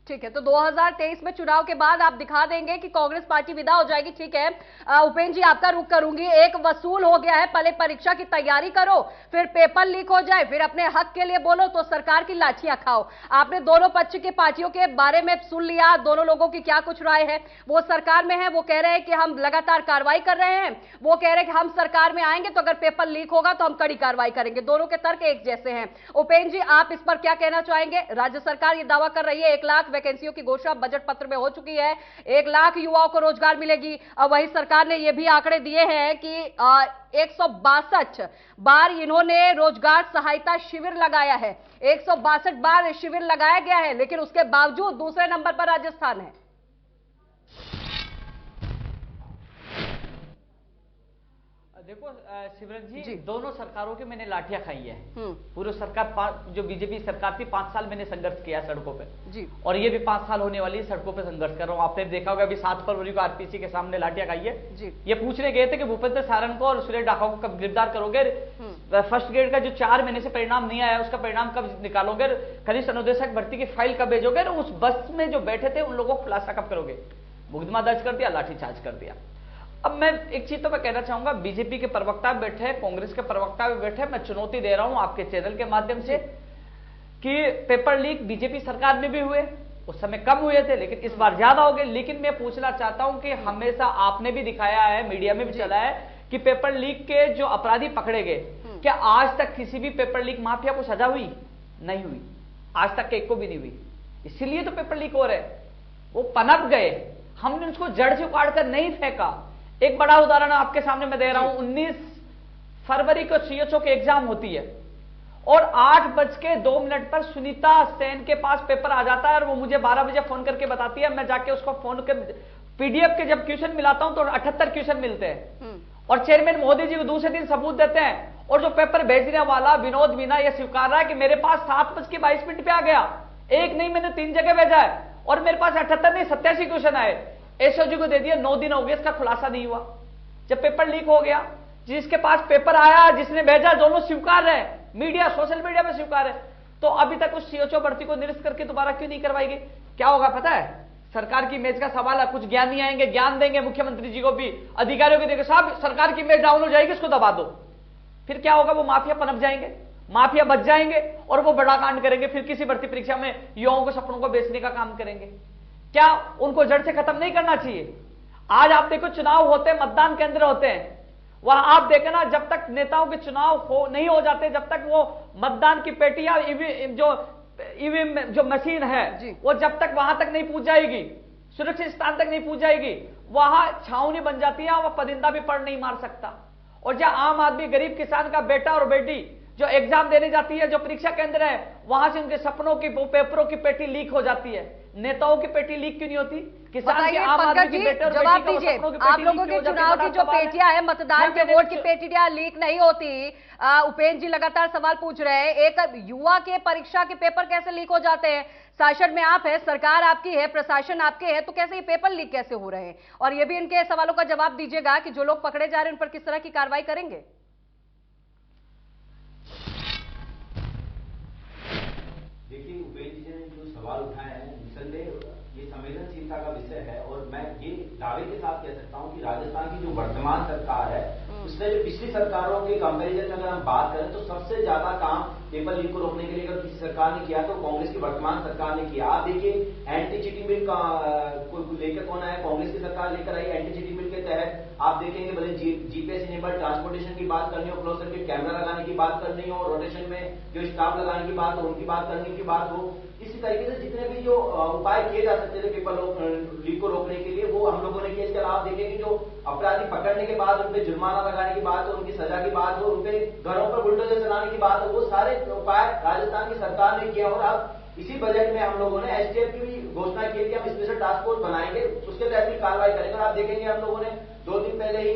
ठीक है, तो 2023 में चुनाव के बाद आप दिखा देंगे कि कांग्रेस पार्टी विदा हो जाएगी, ठीक है। उपेंद्र जी, आपका रुख करूंगी। एक वसूल हो गया है, पहले परीक्षा की तैयारी करो, फिर पेपर लीक हो जाए, फिर अपने हक के लिए बोलो तो सरकार की लाठियां खाओ। आपने दोनों पक्ष की पार्टियों के बारे में सुन लिया, दोनों लोगों की क्या कुछ राय है। वो सरकार में है, वो कह रहे हैं कि हम लगातार कार्रवाई कर रहे हैं, वो कह रहे हैं कि हम सरकार में आएंगे तो अगर पेपर लीक होगा तो हम कड़ी कार्रवाई करेंगे। दोनों के तर्क एक जैसे हैं। उपेंद्र जी, आप इस पर क्या कहना चाहेंगे? राज्य सरकार ये दावा कर रही है 1 लाख वैकेंसियों की घोषणा बजट पत्र में हो चुकी है, 1 लाख युवाओं को रोजगार मिलेगी। अब वही सरकार ने यह भी आंकड़े दिए हैं कि 162 बार इन्होंने रोजगार सहायता शिविर लगाया है, 162 बार शिविर लगाया गया है, लेकिन उसके बावजूद दूसरे नंबर पर राजस्थान है। देखो शिवरन जी, दोनों सरकारों की मैंने लाठियां खाई है। पूर्व सरकार जो बीजेपी सरकार थी 5 साल मैंने संघर्ष किया सड़कों पे जी, और ये भी 5 साल होने वाली सड़कों पे संघर्ष कर रहा हूँ। आपने देखा होगा अभी 7 फरवरी को आरपीसी के सामने लाठियां खाई है जी। ये पूछने गए थे कि भूपेंद्र सारण को और सुरेश डाका को कब गिरफ्तार करोगे? फर्स्ट ग्रेड का जो 4 महीने से परिणाम नहीं आया उसका परिणाम कब निकालोगे? खनिज अनुदेशक भर्ती की फाइल कब भेजोगे? उस बस में जो बैठे थे उन लोगों को खुलासा कब करोगे? मुकदमा दर्ज कर दिया, लाठीचार्ज कर दिया। अब मैं एक चीज तो मैं कहना चाहूंगा, बीजेपी के प्रवक्ता बैठे, कांग्रेस के प्रवक्ता भी बैठे, मैं चुनौती दे रहा हूं आपके चैनल के माध्यम से कि पेपर लीक बीजेपी सरकार में भी हुए, उस समय कम हुए थे लेकिन इस बार ज्यादा हो गए। लेकिन मैं पूछना चाहता हूं कि हमेशा आपने भी दिखाया है, मीडिया में भी चला है कि पेपर लीक के जो अपराधी पकड़े गए, क्या आज तक किसी भी पेपर लीक माफिया को सजा हुई? नहीं हुई, आज तक एक को भी नहीं हुई। इसीलिए तो पेपर लीक हो रहे, वो पनप गए, हमने उसको जड़ से उखाड़ कर नहीं फेंका। एक बड़ा उदाहरण आपके सामने मैं दे रहा हूं, 19 फरवरी को सीएचओ की एग्जाम होती है और 8:02 पर सुनीता सेन के पास पेपर आ जाता है और वो मुझे 12 बजे फोन करके बताती है। मैं जाके उसको फोन कर पीडीएफ के जब क्वेश्चन मिलाता हूं तो 78 क्वेश्चन मिलते हैं और चेयरमैन मोदी जी को दूसरे दिन सबूत देते हैं और जो पेपर भेजने वाला विनोद मीना यह स्वीकार रहा है कि मेरे पास 7:22 पे आ गया, एक नहीं मैंने 3 जगह भेजा है और मेरे पास 78 नहीं 87 क्वेश्चन आए। एसओजी को दे दिया, 9 दिन हो गए, इसका खुलासा नहीं हुआ। जब पेपर लीक हो गया, जिसके पास पेपर आया जिसने भेजा दोनों स्वीकार रहे, मीडिया सोशल मीडिया में स्वीकार है, तो अभी तक उस सीएचओ भर्ती को निरस्त करके दोबारा क्यों नहीं करवाई गई? क्या होगा पता है? सरकार की इमेज का सवाल है, कुछ ज्ञानी आएंगे, ज्ञान देंगे मुख्यमंत्री जी को भी, अधिकारियों को देंगे, साहब सरकार की इमेज डाउन हो जाएगी, इसको दबा दो। फिर क्या होगा? वो माफिया पनप जाएंगे, माफिया बच जाएंगे और वो बड़ा कांड करेंगे, फिर किसी भर्ती परीक्षा में युवाओं को सपनों को बेचने का काम करेंगे। क्या उनको जड़ से खत्म नहीं करना चाहिए? आज आप देखो चुनाव होते हैं, मतदान केंद्र होते हैं, वहां आप देखें ना, जब तक नेताओं के चुनाव नहीं हो जाते, जब तक वो मतदान की पेटी या ईवीएम जो मशीन है वो जब तक वहां तक नहीं पहुंच जाएगी, सुरक्षित स्थान तक नहीं पहुंच जाएगी, वहां छावनी बन जाती है, वह परिंदा भी पढ़ नहीं मार सकता। और जहां आम आदमी गरीब किसान का बेटा और बेटी जो एग्जाम देने जाती है, जो परीक्षा केंद्र है, वहां से उनके सपनों की पेपरों की पेटी लीक हो जाती है। नेताओं की पेटी लीक क्यों नहीं होती? किसान के आम आदमी पंकज की जी बेटे और जवाब बेटी दीजिए, को आप लोगों के चुनाव की जो पेटियां है, मतदान के वोट की पेटियां लीक नहीं होती। उपेंद्र जी लगातार सवाल पूछ रहे हैं, एक युवा के परीक्षा के पेपर कैसे लीक हो जाते हैं? शासन में आप है, सरकार आपकी है, प्रशासन आपके है, तो कैसे ये पेपर लीक कैसे हो रहे हैं? और ये भी इनके सवालों का जवाब दीजिएगा कि जो लोग पकड़े जा रहे हैं उन पर किस तरह की कार्रवाई करेंगे? देखिए, उपेंद्र जी ने जो सवाल उठाए हैं, निसंदेह ये संवेदनशीलता का विषय है और मैं ये दावे के साथ कह सकता हूं कि राजस्थान की जो वर्तमान सरकार है उसने जो पिछली सरकारों के कंपैरिजन में अगर हम बात करें तो सबसे ज्यादा काम पेपर लीक को रोकने के लिए अगर किसी सरकार ने किया तो कांग्रेस की वर्तमान सरकार ने किया। आप देखिए, एंटी चीटिंग बिल का लेकर कौन आया? कांग्रेस की सरकार लेकर आई। एंटी चीटिंग बिल के तहत आप देखेंगे, भले जीपीएस इनेबल्ड ट्रांसपोर्टेशन की बात करनी हो, क्लोज सर्किट कैमरा लगाने की बात करनी हो, रोटेशन में जो स्टाफ लगाने की बात हो, उनकी बात करने की बात हो, इसी तरीके से जितने भी जो उपाय किए जा सकते थे पेपर लीक को रोकने के लिए वो हम लोगों ने किए। इसके अलावा देखेंगे, जो अपराधी पकड़ने के बाद उन पे जुर्माना लगाने की बात हो, उनकी सजा की बात हो, उन पे घरों पर बुलडोजर चलाने की बात हो, वो सारे उपाय राजस्थान की सरकार ने किया। और अब इसी बजट में हम लोगों ने एसटीएफ की भी घोषणा की कि हम स्पेशल टास्क फोर्स बनाएंगे, उसके तहत भी कार्रवाई करेंगे। और आप देखेंगे, हम लोगों ने 2 दिन पहले ही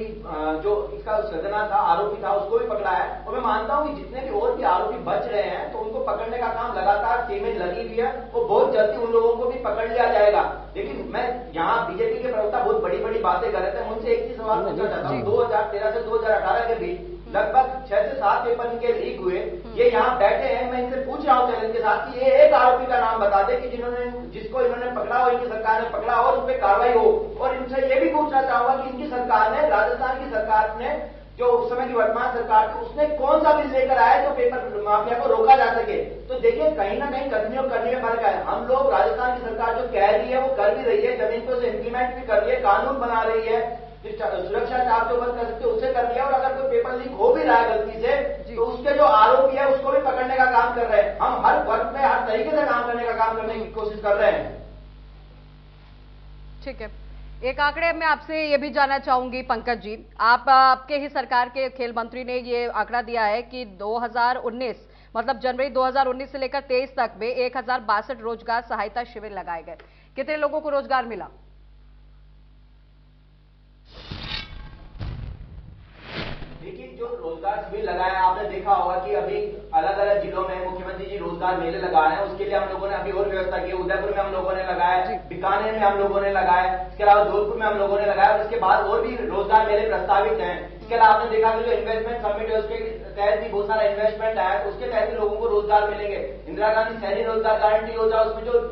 जो इसका सजना था, आरोपी था, उसको भी पकड़ा है। और मैं मानता हूं कि जितने भी और भी आरोपी बच रहे हैं तो उनको पकड़ने का काम लगातार टीमें लगी हुई है, वो बहुत जल्दी उन लोगों को भी पकड़ लिया जाएगा। लेकिन मैं यहाँ बीजेपी के प्रवक्ता बहुत बड़ी बड़ी बातें कर रहे थे, मैं उनसे एक ही सवाल पूछना चाहता हूँ। 2013 से 2018 के बीच लगभग 6 से 7 पेपर इनके लीक हुए। ये यहाँ बैठे हैं, मैं इनसे पूछ रहा हूँ चैलेंज के साथ कि ये एक आरोपी का नाम बता दे कि जिसको इन्होंने पकड़ा हो, इनकी सरकार ने पकड़ा हो और उस पर कार्रवाई हो। और इनसे ये भी पूछना चाहूंगा कि इनकी सरकार ने, राजस्थान की सरकार ने, जो उस समय की वर्तमान सरकार थी, उसने कौन सा बिल लेकर आया जो पेपर माफिया को रोका जा सके? तो देखिए, कहीं ना कहीं करने और करने में फर्क है। हम लोग, राजस्थान की सरकार जो कह रही है वो कर भी रही है, जमीन पे उसे इम्प्लीमेंट भी कर रही है, कानून बना रही है, सुरक्षा चाप जो बंद कर सकते उसे कर लिया। और अगर कोई पेपर लीक हो भी रहा है गलती से तो उसके जो आरोपी है उसको भी पकड़ने का काम कर रहे हैं। हम हर वर्ग में हर तरीके से काम करने का काम करने की कोशिश कर रहे हैं। ठीक है, एक आंकड़े मैं आपसे ये भी जानना चाहूंगी पंकज जी, आपके ही सरकार के खेल मंत्री ने ये आंकड़ा दिया है कि 2019 मतलब जनवरी 2019 से लेकर 23 तक में 1062 रोजगार सहायता शिविर लगाए गए। कितने लोगों को रोजगार मिला? देखिए, जो रोजगार शिविर लगाया, आपने देखा होगा कि अभी अलग अलग जिलों में मुख्यमंत्री जी रोजगार मेले लगा रहे हैं। उसके लिए हम लोगों ने अभी और व्यवस्था की। उदयपुर में हम लोगों ने लगाया, बीकानेर में हम लोगों ने लगाया, इसके अलावा जोधपुर में हम लोगों ने लगाया। और इसके बाद और भी रोजगार मेले प्रस्तावित हैं। इसके अलावा आपने देखा कि जो इन्वेस्टमेंट समिट है उसके तहत भी बहुत सारा इन्वेस्टमेंट है, उसके तहत भी लोगों को रोजगार मिलेंगे। इंदिरा गांधी शहरी रोजगार गारंटी योजना, उसमें जो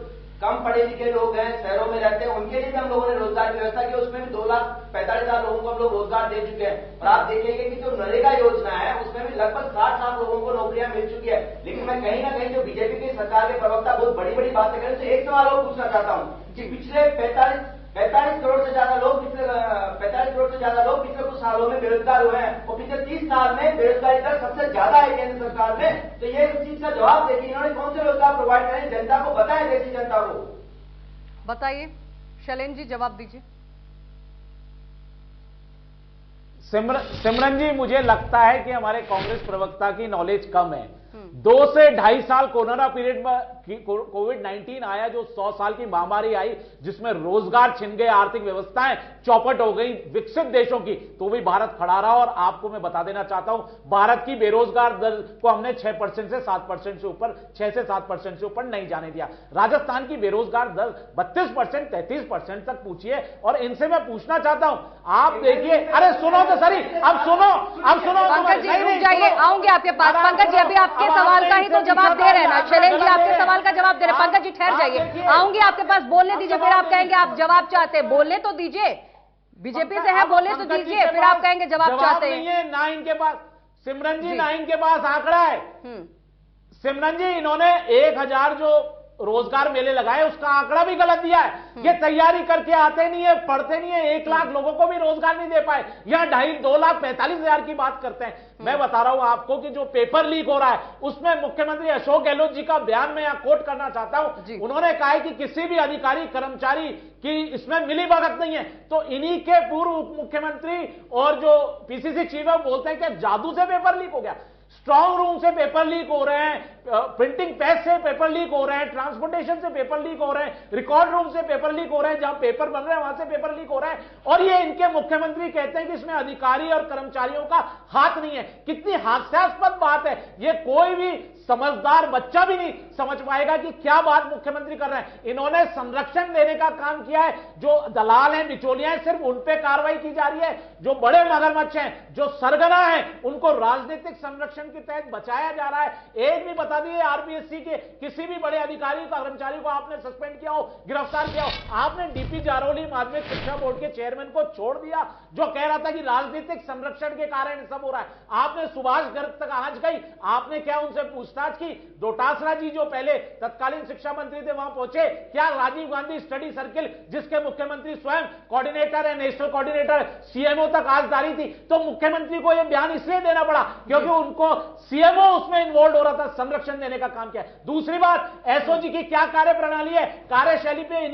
कम पढ़े लिखे लोग हैं, शहरों में रहते हैं, उनके लिए भी हम लोगों ने रोजगार की व्यवस्था की। उसमें भी 2,45,000 लोगों को हम लोग रोजगार दे चुके हैं। और आप देखेंगे कि जो नरेगा योजना है उसमें भी लगभग 60 लोगों को नौकरियां मिल चुकी है। लेकिन मैं कहीं ना कहीं जो बीजेपी की सरकार के प्रवक्ता बहुत बड़ी बड़ी बातें करें, तो एक सवाल और पूछना चाहता हूं कि पिछले 45 करोड़ से ज्यादा लोग पिछले कुछ सालों में बेरोजगार हुए हैं और पिछले 30 साल में बेरोजगारी दर सबसे ज्यादा है केंद्र सरकार में। तो ये इस चीज का जवाब देखिए, इन्होंने कौन से रोजगार प्रोवाइड करे, जनता को बताएं, देश की जनता को बताइए। शैलेंद्र जी जवाब दीजिए। सिमरन जी, मुझे लगता है कि हमारे कांग्रेस प्रवक्ता की नॉलेज कम है। 2 से 2.5 साल कोरोना पीरियड में कोविड-19 आया, जो 100 साल की महामारी आई, जिसमें रोजगार छिन गए, आर्थिक व्यवस्थाएं चौपट हो गई विकसित देशों की, तो भी भारत खड़ा रहा। और आपको मैं बता देना चाहता हूं, भारत की बेरोजगार दर को हमने 6% से 7% से ऊपर, 6 से 7% से ऊपर नहीं जाने दिया। राजस्थान की बेरोजगार दर 32%, 33% तक पहुंची है। और इनसे मैं पूछना चाहता हूं, आप देखिए, अरे सुनो तो सही, अब सुनो पंकज जी रुक जाइए, आऊंगी आपके पास। पंकज जी अभी आपके सवाल का ही तो जवाब दे रहे हैं ना। शैलेंद्र जी आपके सवाल का जवाब दे रहे हैं। पंकज जी ठहर जाइए, आऊंगी आपके पास, बोलने दीजिए, फिर आप कहेंगे आप जवाब चाहते हैं, बोलने तो दीजिए। बीजेपी से है, बोले तो दीजिए, फिर आप कहेंगे जवाब चाहते हैं। ना इनके पास, सिमरन जी, ना इनके पास आंकड़ा है। सिमरन जी, इन्होंने 1000 जो रोजगार मेले लगाए उसका आंकड़ा भी गलत दिया है। ये तैयारी करके आते नहीं है, पढ़ते नहीं है, 1 लाख लोगों को भी रोजगार नहीं दे पाए। यह 2,45,000 की बात करते हैं। मैं बता रहा हूं आपको कि जो पेपर लीक हो रहा है उसमें मुख्यमंत्री अशोक गहलोत जी का बयान में यहां कोट करना चाहता हूं। उन्होंने कहा है कि किसी भी अधिकारी कर्मचारी की इसमें मिलीभगत नहीं है। तो इन्हीं के पूर्व उप मुख्यमंत्री और जो पीसीसी चीफ है वो बोलते हैं कि जादू से पेपर लीक हो गया। स्ट्रांग रूम से पेपर लीक हो रहे हैं, प्रिंटिंग प्रेस से पेपर लीक हो रहे हैं, ट्रांसपोर्टेशन से पेपर लीक हो रहे हैं, रिकॉर्ड रूम से पेपर लीक हो रहे हैं, जहां पेपर बन रहे हैं वहां से पेपर लीक हो रहा है। और ये इनके मुख्यमंत्री कहते हैं कि इसमें अधिकारी और कर्मचारियों का हाथ नहीं है। कितनी हास्यास्पद बात है। ये कोई भी समझदार बच्चा भी नहीं समझ पाएगा कि क्या बात मुख्यमंत्री कर रहे हैं। इन्होंने संरक्षण देने का काम किया है। जो दलाल हैं, बिचौलियां हैं, सिर्फ उन पे कार्रवाई की जा रही है। जो बड़े मगरमच्छ हैं, जो सरगना हैं, उनको राजनीतिक संरक्षण के तहत बचाया जा रहा है। एक भी बता दिए आरपीएससी के किसी भी बड़े अधिकारी को, कर्मचारी को आपने सस्पेंड किया हो, गिरफ्तार किया हो। आपने डीपी जारौली माध्यमिक शिक्षा बोर्ड के चेयरमैन को छोड़ दिया, जो कह रहा था कि राजनीतिक संरक्षण के कारण सब हो रहा है। आपने सुभाष गर्ग तक आज गई, आपने क्या उनसे पूछताछ की? डोटासरा जी जो पहले तत्कालीन शिक्षा मंत्री थे वहां पहुंचे, क्या राजीव गांधी स्टडी सर्किल जिसके मुख्यमंत्री स्वयं कोऑर्डिनेटर है, नेशनल कोऑर्डिनेटर, सीएमओ तक आजदारी थी, तो मुख्यमंत्री को यह बयान इसलिए देना पड़ा क्योंकि उनको सीएमओ उसमें इन्वॉल्व हो रहा था, संरक्षण देने का काम किया। दूसरी बात, एसओजी की क्या कार्य प्रणाली है, कार्यशैली पे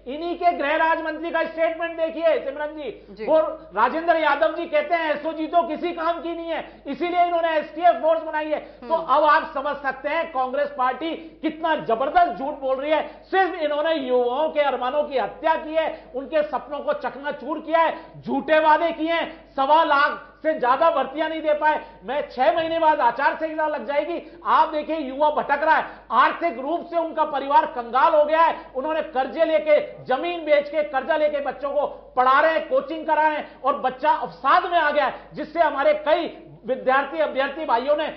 इन्हीं के गृह राज्य मंत्री का स्टेटमेंट देखिए सिमरन जी। वो राजेंद्र यादव जी कहते हैं एसओजी तो किसी काम की नहीं है, इसीलिए इन्होंने एसटीएफ फोर्स बनाई है। तो अब आप समझ सकते हैं कांग्रेस पार्टी कितना जबरदस्त झूठ बोल रही है। सिर्फ इन्होंने युवाओं के अरमानों की हत्या की है, उनके सपनों को चकनाचूर किया है, झूठे वादे किए हैं, 1.25 लाख से ज्यादा भर्तियां नहीं दे पाए। मैं 6 महीने बाद आचार संहिता लग जाएगी। आप देखिए युवा भटक रहा है, आर्थिक रूप से उनका परिवार कंगाल हो गया है। उन्होंने कर्जे लेके, जमीन बेच के कर्जा लेके बच्चों को पढ़ा रहे हैं, कोचिंग करा रहे हैं और बच्चा अवसाद में आ गया है, जिससे हमारे कई विद्यार्थी अभ्यर्थी भाइयों ने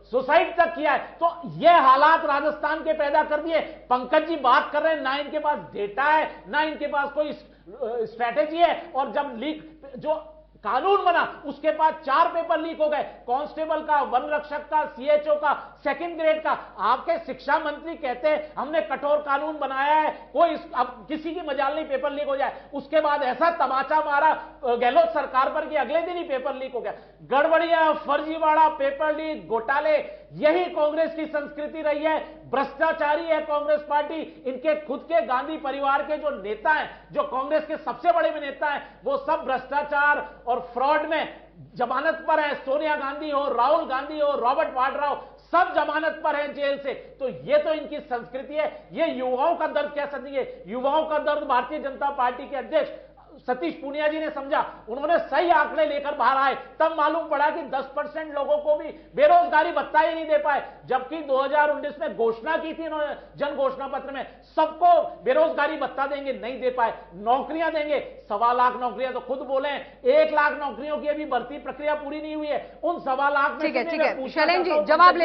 सुसाइड तक किया है। तो ये हालात राजस्थान के पैदा कर दिए। पंकज जी बात कर रहे हैं, ना इनके पास डेटा है, ना इनके पास कोई स्ट्रैटेजी है। और जब लीक जो कानून बना उसके बाद 4 पेपर लीक हो गए, कांस्टेबल का, वन रक्षक का, सीएचओ का, सेकंड ग्रेड का। आपके शिक्षा मंत्री कहते हैं हमने कठोर कानून बनाया है, कोई अब किसी की मजाल नहीं पेपर लीक हो जाए। उसके बाद ऐसा तमाचा मारा गहलोत सरकार पर कि अगले दिन ही पेपर लीक हो गया। गड़बड़ियां, फर्जीवाड़ा, पेपर लीक, घोटाले, यही कांग्रेस की संस्कृति रही है। भ्रष्टाचारी है कांग्रेस पार्टी। इनके खुद के गांधी परिवार के जो नेता हैं, जो कांग्रेस के सबसे बड़े नेता हैं, वो सब भ्रष्टाचार और फ्रॉड में जमानत पर है। सोनिया गांधी हो, राहुल गांधी हो, रॉबर्ट वाड्रा हो, सब जमानत पर हैं जेल से। तो ये तो इनकी संस्कृति है। ये युवाओं का दर्द क्या समझिए, युवाओं का दर्द भारतीय जनता पार्टी के अध्यक्ष सतीश पूनिया जी ने समझा। उन्होंने सही आंकड़े लेकर बाहर आए, तब मालूम पड़ा कि 10% लोगों को भी बेरोजगारी भत्ता ही नहीं दे पाए, जबकि 2019 में घोषणा की थी इन्होंने जन घोषणा पत्र में, सबको बेरोजगारी भत्ता देंगे, नहीं दे पाए। नौकरियां देंगे, 1.25 लाख नौकरियां तो खुद बोले, 1 लाख नौकरियों की अभी भर्ती प्रक्रिया पूरी नहीं हुई है। उन 1.25 लाख में ठीक है शैलेंद्र जी, जवाब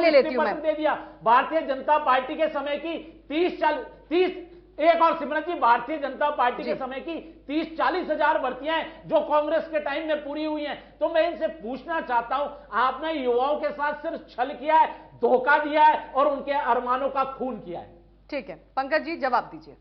ले लेती हूँ मैं। दे दिया भारतीय जनता पार्टी के समय की 30 एक और सिमरन जी, भारतीय जनता पार्टी के समय की 30-40 हजार भर्तियां जो कांग्रेस के टाइम में पूरी हुई हैं। तो मैं इनसे पूछना चाहता हूं, आपने युवाओं के साथ सिर्फ छल किया है, धोखा दिया है और उनके अरमानों का खून किया है। ठीक है पंकज जी, जवाब दीजिए।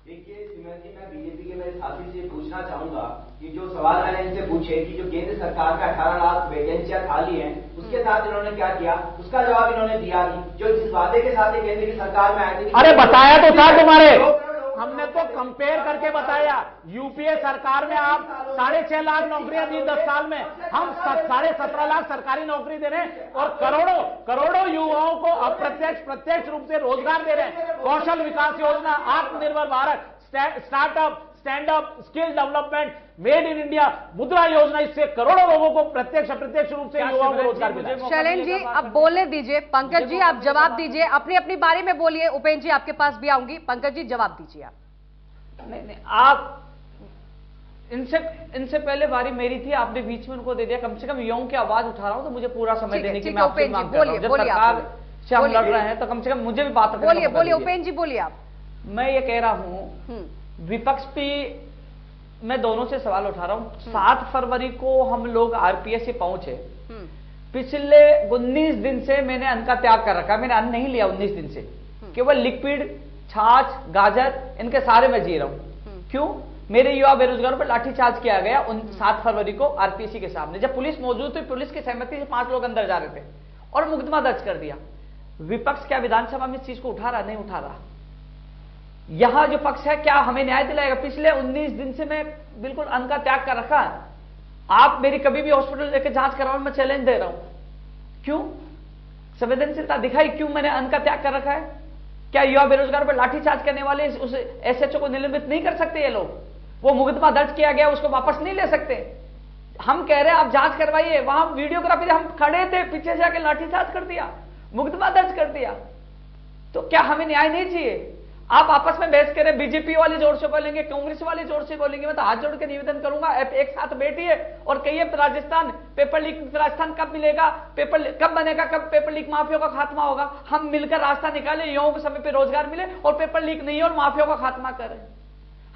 देखिए सिमरन जी, मैं बीजेपी के मेरे साथी से पूछना चाहूंगा कि जो सवाल मैंने इनसे पूछे कि जो केंद्र सरकार का 18 लाख वैकेंसियां खाली हैं, उसके साथ इन्होंने क्या किया, उसका जवाब इन्होंने दिया नहीं। जो जिस वादे के साथ केंद्र की सरकार में आए थे, अरे बताया तो था तुम्हारे, हमने तो कंपेयर करके बताया। यूपीए सरकार में आप 6.5 लाख नौकरियां दी 10 साल में, हम 17.5 लाख सरकारी नौकरी दे रहे हैं और करोड़ों युवाओं को अप्रत्यक्ष प्रत्यक्ष रूप से रोजगार दे रहे हैं। कौशल विकास योजना, आत्मनिर्भर Bharat, startup, stand up, skill development, made in India, मुद्रा योजना, इससे करोड़ों लोगों को प्रत्यक्ष अप्रत्यक्ष रूप से युवाओं को रोजगार मिला। शैलेंद्र जी अब बोलने दीजिए, पंकज जी आप जवाब दीजिए, अपनी अपनी बारे में बोलिए। उपेंद्र जी आपके पास भी आऊंगी, पंकज जी जवाब दीजिए आप। नहीं, आप इनसे पहले बारी मेरी थी, आपने बीच में उनको दे दिया। कम से कम युवाओं की आवाज उठा रहा हूं तो मुझे पूरा समय देने की मैं आपसे मांग कर रहा हूं। जब सरकार से हम लड़ रहे हैं तो कम से कम मुझे भी बात करने का मौका दीजिए। बोलिए उपेंद्र जी, बोलिए आप। मैं ये कह रहा हूं, विपक्ष पे मैं दोनों से सवाल उठा रहा हूं। 7 फरवरी को हम लोग आरपीएस से पहुंचे, पिछले 19 दिन से मैंने अन्न का त्याग कर रखा है। मैंने अन्न नहीं लिया 19 दिन से, केवल लिक्विड, छाछ, गाजर, इनके सारे मैं जी रहा हूं। क्यों? मेरे युवा बेरोजगारों पर लाठीचार्ज किया गया 7 फरवरी को आरपीएससी के सामने। जब पुलिस मौजूद थी, पुलिस की सहमति से 5 लोग अंदर जा रहे थे और मुकदमा दर्ज कर दिया। विपक्ष क्या विधानसभा में इस चीज को उठा रहा? नहीं उठा रहा। यहां जो पक्ष है क्या हमें न्याय दिलाएगा? पिछले 19 दिन से मैं बिल्कुल अन्न का त्याग कर रखा है। आप मेरी कभी भी हॉस्पिटल लेके जांच कराओ, मैं चैलेंज दे रहा हूं। क्यों संवेदनशीलता दिखाई? क्यों मैंने अन्न का त्याग कर रखा है? क्या युवा बेरोजगारों पर लाठीचार्ज करने वाले उस एसएचओ को निलंबित नहीं कर सकते ये लोग? वो मुकदमा दर्ज किया गया उसको वापस नहीं ले सकते? हम कह रहे हैं आप जांच करवाइए। वहां वीडियोग्राफी हम खड़े थे, पीछे से आके लाठीचार्ज कर दिया, मुकदमा दर्ज कर दिया। तो क्या हमें न्याय नहीं चाहिए? आप आपस में बहस करें, बीजेपी वाले जोर से बोलेंगे, कांग्रेस वाले जोर से बोलेंगे। मैं तो हाथ जोड़ के निवेदन करूंगा, एक साथ बैठिए और कहिए राजस्थान पेपर लीक, राजस्थान कब मिलेगा, पेपर कब बनेगा, कब पेपर लीक माफिया का खात्मा होगा। हम मिलकर रास्ता निकालें, युवाओं को समय पे रोजगार मिले और पेपर लीक नहीं और माफिया का खात्मा करें।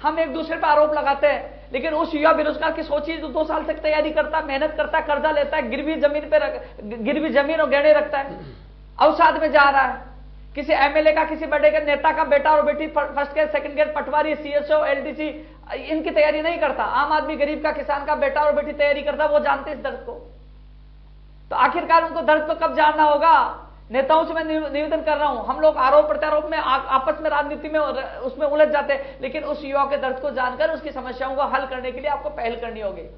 हम एक दूसरे पर आरोप लगाते हैं, लेकिन उस युवा बेरोजगार की सोचिए जो 2 साल तक तैयारी करता है, मेहनत करता है, कर्जा लेता है, गिरवी जमीन और गहने रखता है, अवसाद में जा रहा है। किसी एमएलए का, किसी बड़े के नेता का बेटा और बेटी फर्स्ट ग्रेड, सेकंड ग्रेड, पटवारी, सीएसओ, एलडीसी इनकी तैयारी नहीं करता। आम आदमी, गरीब का, किसान का बेटा और बेटी तैयारी करता, वो जानते इस दर्द को। तो आखिरकार उनको दर्द को कब जानना होगा? नेताओं से मैं निवेदन कर रहा हूं। हम लोग आरोप प्रत्यारोप में आपस में राजनीति में उसमें उलझ जाते हैं, लेकिन उस युवा के दर्द को जानकर उसकी समस्याओं को हल करने के लिए आपको पहल करनी होगी।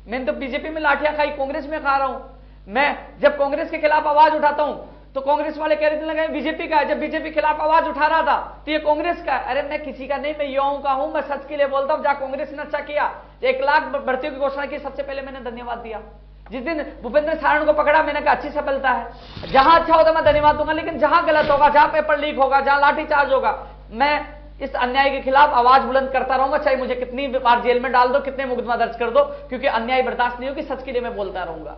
मैंने तो बीजेपी में लाठियां खाई, कांग्रेस में खा रहा हूं। मैं जब कांग्रेस के खिलाफ आवाज उठाता हूं तो कांग्रेस वाले कह रहे थे बीजेपी का है। जब बीजेपी के खिलाफ आवाज उठा रहा था तो ये कांग्रेस का है। अरे मैं किसी का नहीं, मैं युवाओं का हूं। मैं सच के लिए बोलता हूं। जहां कांग्रेस ने अच्छा किया, 1 लाख भर्तियों की घोषणा की, सबसे पहले मैंने धन्यवाद दिया। जिस दिन भूपेंद्र सारण को पकड़ा, मैंने कहा अच्छी सफलता है। जहां अच्छा होगा मैं धन्यवाद दूंगा, लेकिन जहां गलत होगा, जहां पेपर लीक होगा, जहां लाठीचार्ज होगा, मैं इस अन्याय के खिलाफ आवाज बुलंद करता रहूंगा। चाहे मुझे कितनी बार जेल में डाल दो, कितने मुकदमा दर्ज कर दो, क्योंकि अन्याय बर्दाश्त नहीं होगी। सच के लिए मैं बोलता रहूंगा।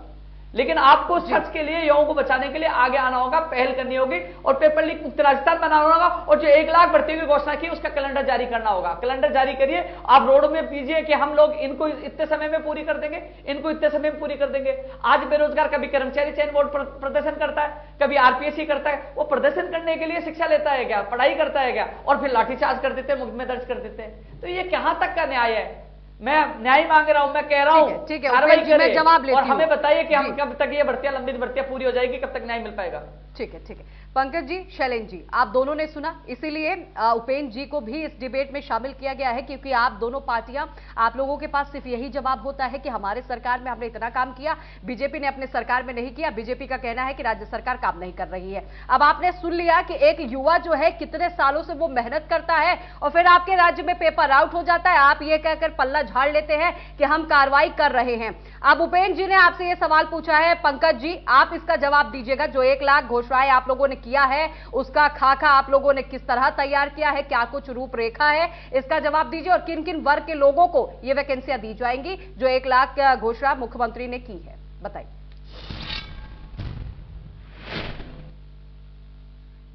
लेकिन आपको सच के लिए, युवाओं को बचाने के लिए आगे आना होगा, पहल करनी होगी और पेपर लीक मुक्त राजस्थान बनाना होगा। और जो 1 लाख भर्तियों की घोषणा की, उसका कैलेंडर जारी करना होगा। कैलेंडर जारी करिए, आप रोड में दीजिए कि हम लोग इनको इतने समय में पूरी कर देंगे, इनको इतने समय में पूरी कर देंगे। आज बेरोजगार कभी कर्मचारी चयन बोर्ड प्रदर्शन करता है, कभी आरपीएससी करता है। वो प्रदर्शन करने के लिए शिक्षा लेता है क्या, पढ़ाई करता है क्या? और फिर लाठीचार्ज कर देते हैं, मुकदमे दर्ज कर देते हैं। तो ये कहां तक का न्याय है? मैं न्याय मांग रहा हूं, मैं कह रहा हूं ठीक है, कार्रवाई करें जवाब लेती और हमें हूं। बताइए कि हम कब तक ये भर्तियां, लंबित भर्तियां पूरी हो जाएगी, कब तक न्याय मिल पाएगा? ठीक है। पंकज जी, शैलेंद्र जी, आप दोनों ने सुना, इसीलिए उपेंद्र जी को भी इस डिबेट में शामिल किया गया है, क्योंकि आप दोनों पार्टियां, आप लोगों के पास सिर्फ यही जवाब होता है कि हमारे सरकार में हमने इतना काम किया, बीजेपी ने अपने सरकार में नहीं किया। बीजेपी का कहना है कि राज्य सरकार काम नहीं कर रही है। अब आपने सुन लिया कि एक युवा जो है कितने सालों से वो मेहनत करता है और फिर आपके राज्य में पेपर आउट हो जाता है। आप ये कहकर पल्ला झाड़ लेते हैं कि हम कार्रवाई कर रहे हैं। अब उपेंद्र जी ने आपसे ये सवाल पूछा है, पंकज जी आप इसका जवाब दीजिएगा। जो 1 लाख घोषणाएं आप लोगों ने किया है, उसका खाका आप लोगों ने किस तरह तैयार किया है, क्या कुछ रूपरेखा है, इसका जवाब दीजिए। और किन किन वर्ग के लोगों को ये वैकेंसियां दी जाएंगी जो 1 लाख घोषणा मुख्यमंत्री ने की है, बताइए।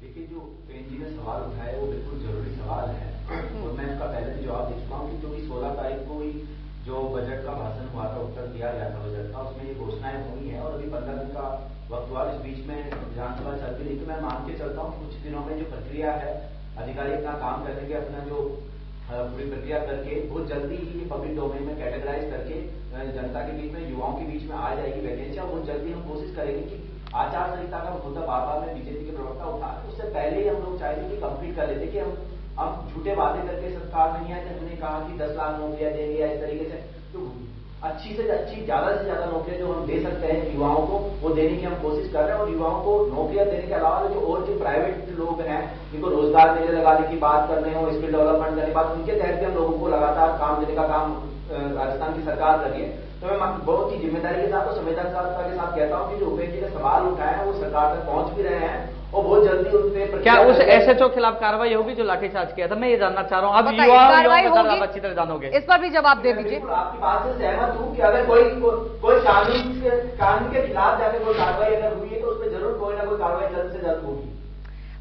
देखिए, जो उपेंद्र जी ने सवाल उठाया वो बिल्कुल जरूरी सवाल है और मैं इसका पहले भी जवाब दे चुका हूँ, क्योंकि 16 तारीख को ही जो बजट का भाषण हुआ था, उत्तर दिया गया था बजट का, उसमें ये घोषणाएं हुई हैं और अभी 15 दिन का वक्त हुआ। इस बीच में विधानसभा चलती रही। तो मैं मान के चलता हूँ कुछ दिनों में जो प्रक्रिया है, अधिकारी अपना काम करने के, अपना जो पूरी प्रक्रिया करके बहुत जल्दी ही पब्लिक डोमेन में कैटेगराइज करके जनता के बीच में, युवाओं के बीच में आ जाएगी वैकेंसी। और बहुत जल्दी हम कोशिश करेंगे कि आचार संहिता का मुद्दा बार बार में बीजेपी के प्रवक्ता उठा, उससे पहले ही हम लोग चाहते कि कंप्लीट कर लेते कि हम झूठे वादे करके सरकार नहीं आए। हमने कहा कि 10 लाख नौकरियां देंगे या इस तरीके से, तो अच्छी से अच्छी, ज्यादा से ज्यादा नौकरियां जो हम दे सकते हैं युवाओं को, वो देने की हम कोशिश कर रहे हैं। और युवाओं को नौकरियां देने के अलावा जो और जो प्राइवेट लोग हैं, जिनको रोजगार मेले लगाने की बात कर रहे हो, स्किल डेवलपमेंट करने की बात, उनके तहत भी हम लोगों को लगातार काम देने का काम राजस्थान की सरकार कर रही है। तो मैं बहुत ही जिम्मेदारी के साथ और संवेदनशीलता के साथ कहता हूँ कि जो उपेंद्र जी ने सवाल उठाए हैं वो सरकार तक पहुंच भी रहे हैं और बहुत जल्दी उन पे क्या उस एसएचओ खिलाफ कार्रवाई होगी जो लाठीचार्ज किया था? मैं ये जानना चाह रहा हूँ। अब युवा आप अच्छी तरह जानोगे, इस पर भी जवाब दे दीजिए। आपकी बात से सहमत हूँ कि अगर कोई कानून के खिलाफ जाकर कोई कार्रवाई अगर हुई है तो उसमें जरूर कोई ना कोई कार्रवाई जल्द से जल्द होगी।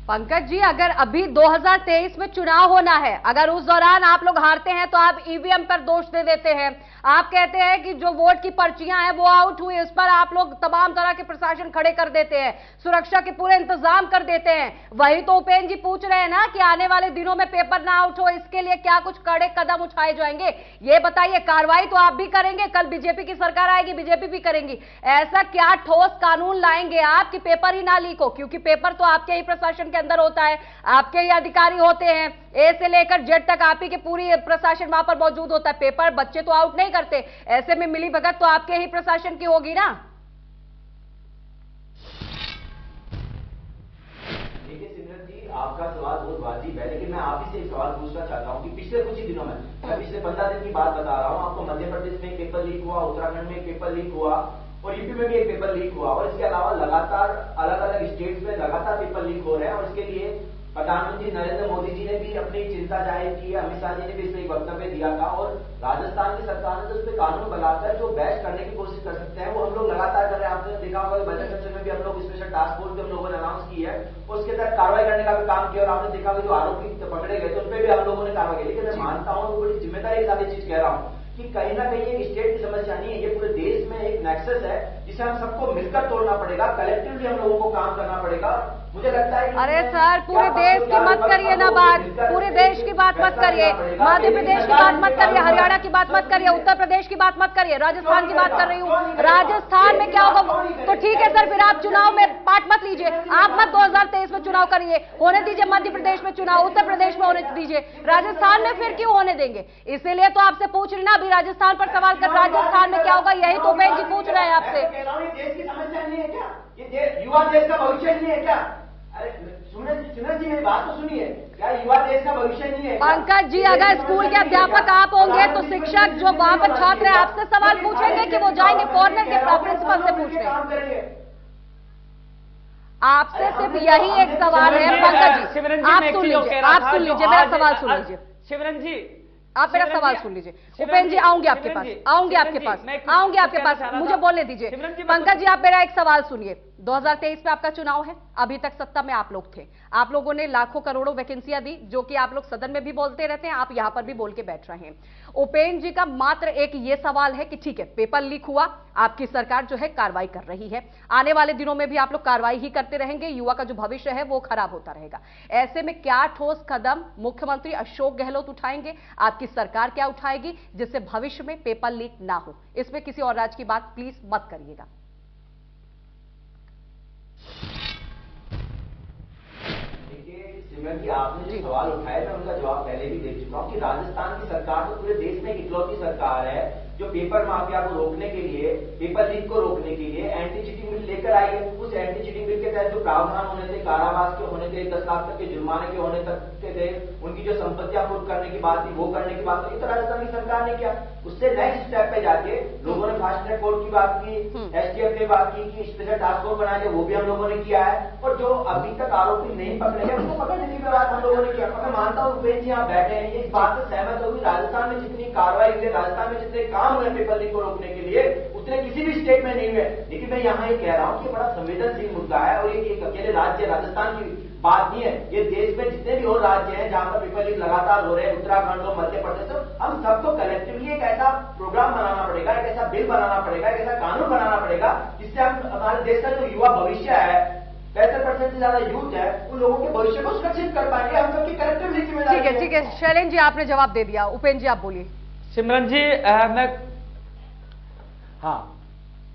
पंकज जी, अगर अभी 2023 में चुनाव होना है, अगर उस दौरान आप लोग हारते हैं तो आप ईवीएम पर दोष दे देते हैं। आप कहते हैं कि जो वोट की पर्चियां हैं वो आउट हुई, उस पर आप लोग तमाम तरह के प्रशासन खड़े कर देते हैं, सुरक्षा के पूरे इंतजाम कर देते हैं। वही तो उपेंद्र जी पूछ रहे हैं ना कि आने वाले दिनों में पेपर ना आउट हो, इसके लिए क्या कुछ कड़े कदम उठाए जाएंगे, ये बताइए। कार्रवाई तो आप भी करेंगे, कल बीजेपी की सरकार आएगी, बीजेपी भी करेंगी। ऐसा क्या ठोस कानून लाएंगे आप कि पेपर ही ना लीक हो? क्योंकि पेपर तो आपके ही प्रशासन के अंदर होता है, आपके ही अधिकारी होते हैं। ए से लेकर जेड तक आप ही के पूरी प्रशासन वहां पर मौजूद होता है। पेपर बच्चे तो आउट नहीं करते, ऐसे में मिली भगत तो आपके ही प्रशासन की होगी ना। देखिए सिमरन जी, आपका सवाल बहुत वाजिब है, लेकिन मैं आप ही से एक सवाल पूछना चाहता हूं कि पिछले कुछ ही दिनों में, मैं पिछले 15 दिन की बात बता रहा हूं आपको, मध्य प्रदेश में एक पेपर लीक हुआ, उत्तराखंड में एक पेपर लीक हुआ और यूपी में भी एक पेपर लीक हुआ, और इसके अलावा लगातार अलग अलग स्टेट्स में लगातार पेपर लीक हो रहे हैं। और इसके लिए प्रधानमंत्री नरेंद्र मोदी जी ने भी अपनी चिंता जाहिर की है, अमित शाह जी ने भी इसमें एक वक्तव्य दिया था, और राजस्थान की सरकार ने तो उस पर कानून बनाकर जो बहस करने की कोशिश कर सकते हैं वो हम लोग लगातार कर रहे हैं। आपने देखा होगा बजट सेशन में भी हम लोग स्पेशल टास्क फोर्स भी हम लोगों ने अनाउंस की है, उसके तहत कार्रवाई करने का भी काम किया, और आपने देखा होगा जो आरोपी पकड़े गए थे उस पर भी हम लोगों ने कार्रवाई की। लेकिन मैं मानता हूँ बड़ी जिम्मेदारी के साथ ये चीज कह रहा हूँ कि कहीं ना कहीं एक स्टेट की समस्या नहीं है, ये पूरे देश में एक नेक्सस है जिसे हम सबको मिलकर तोड़ना पड़ेगा, कलेक्टिवली हम लोगों को काम करना पड़ेगा। मुझे लगता है कि अरे सर, पूरे देश की मत करिए ना बात, पूरे देश की बात मत करिए, मध्य प्रदेश की बात मत करिए, हरियाणा की बात मत करिए, उत्तर प्रदेश की बात मत करिए, राजस्थान की बात कर रही हूँ। राजस्थान में क्या होगा तो ठीक है सर, फिर आप चुनाव में पार्ट मत लीजिए, आप मत 2023 में चुनाव करिए, होने दीजिए मध्य प्रदेश में चुनाव, उत्तर प्रदेश में होने दीजिए, राजस्थान में फिर क्यों होने देंगे? इसीलिए तो आपसे पूछ रही ना, अभी राजस्थान पर सवाल कर, राजस्थान में क्या होगा यही तो उपेंद्र जी पूछ रहे हैं आपसे। देश की समस्या नहीं है क्या? ये युवा देश का भविष्य नहीं है क्या? अरे सुमन जी मेरी बात तो सुनिए, क्या युवा देश का भविष्य नहीं है? पंकज जी, अगर स्कूल के अध्यापक आप होंगे तो शिक्षक जो वहां पर छात्र है आपसे सवाल पूछेंगे कि वो जाएंगे फॉरनर के प्रिंसिपल से पूछने? आपसे सिर्फ यही एक सवाल है पंकज जी, आप सुन लीजिए, आप सुन लीजिए, मेरा सवाल सुन लीजिए। शिवरन जी, आप मेरा सवाल सुन लीजिए। उपेंद्र जी आऊंगे आपके पास, आऊंगे आपके पास, आऊंगे आपके पास, मुझे बोलने दीजिए। पंकज जी, आप मेरा एक सवाल सुनिए। 2023 में आपका चुनाव है, अभी तक सत्ता में आप लोग थे, आप लोगों ने लाखों करोड़ों वैकेंसियां दी, जो कि आप लोग सदन में भी बोलते रहते हैं, आप यहां पर भी बोल के बैठ रहे हैं। उपेंद्र जी का मात्र एक ये सवाल है कि ठीक है, पेपर लीक हुआ, आपकी सरकार जो है कार्रवाई कर रही है, आने वाले दिनों में भी आप लोग कार्रवाई ही करते रहेंगे, युवा का जो भविष्य है वो खराब होता रहेगा। ऐसे में क्या ठोस कदम मुख्यमंत्री अशोक गहलोत उठाएंगे, आपकी सरकार क्या उठाएगी जिससे भविष्य में पेपर लीक ना हो? इसमें किसी और राज्य की बात प्लीज मत करिएगा। सिमरन जी, आपने जो सवाल उठाया मैं उनका जवाब पहले भी दे चुका हूँ कि राजस्थान की सरकार तो पूरे देश में एक इकलौती सरकार है जो पेपर माफिया को रोकने के लिए, पेपर लीक को रोकने के लिए एंटी चीटिंग बिल लेकर आई है। उस एंटी चीटिंग बिल के तहत जो प्रावधान होने थे, कारावास के होने थे, 10 लाख तक के जुर्माने के होने तक के थे, उनकी जो संपत्तियां कुर्क करने की बात थी वो करने की बात हुई, तो राजस्थान की सरकार ने किया। उससे नेक्स्ट स्टेप पे जाके लोगों ने फास्ट ट्रैक कोर्ट की बात की, एसटीएफ ने बात की कि स्पेशल टास्क फोर्स बनाया जाए, वो भी हम लोगों ने किया है, और जो अभी तक आरोपी नहीं पकड़े गए उनको पकड़ने की बात हम लोगों ने किया। मैं मानता हूँ उपेंद्र जी आप बैठे हैं, इस बात से सहमत होगी, राजस्थान में जितनी कार्रवाई हुई, राजस्थान में जितने काम हुए पेपर लीक को रोकने के लिए उतने किसी भी स्टेट में नहीं हुए। लेकिन मैं यहाँ ये कह रहा हूँ कि बड़ा संवेदनशील मुद्दा है, और ये एक अकेले राज्य राजस्थान की बात नहीं है, ये देश में जितने भी और राज्य हैं जहां पर पेपर लीक लगातार हो रहे हैं, उत्तराखंड हो, मध्य प्रदेश हो, हम सबको कलेक्टिवली एक ऐसा प्रोग्राम बनाना पड़ेगा, एक ऐसा बिल बनाना पड़ेगा, एक ऐसा कानून बनाना पड़ेगा जिससे हम हमारे देश का जो युवा भविष्य है, 65% से ज्यादा यूथ है, उन लोगों के भविष्य को सुरक्षित कर पाएंगे। हम सबकी कलेक्टिवली जिम्मेदारी है। ठीक है, शैलेंद्र जी आपने जवाब दे दिया, उपेंद्र जी आप बोलिए। सिमरन जी, मैं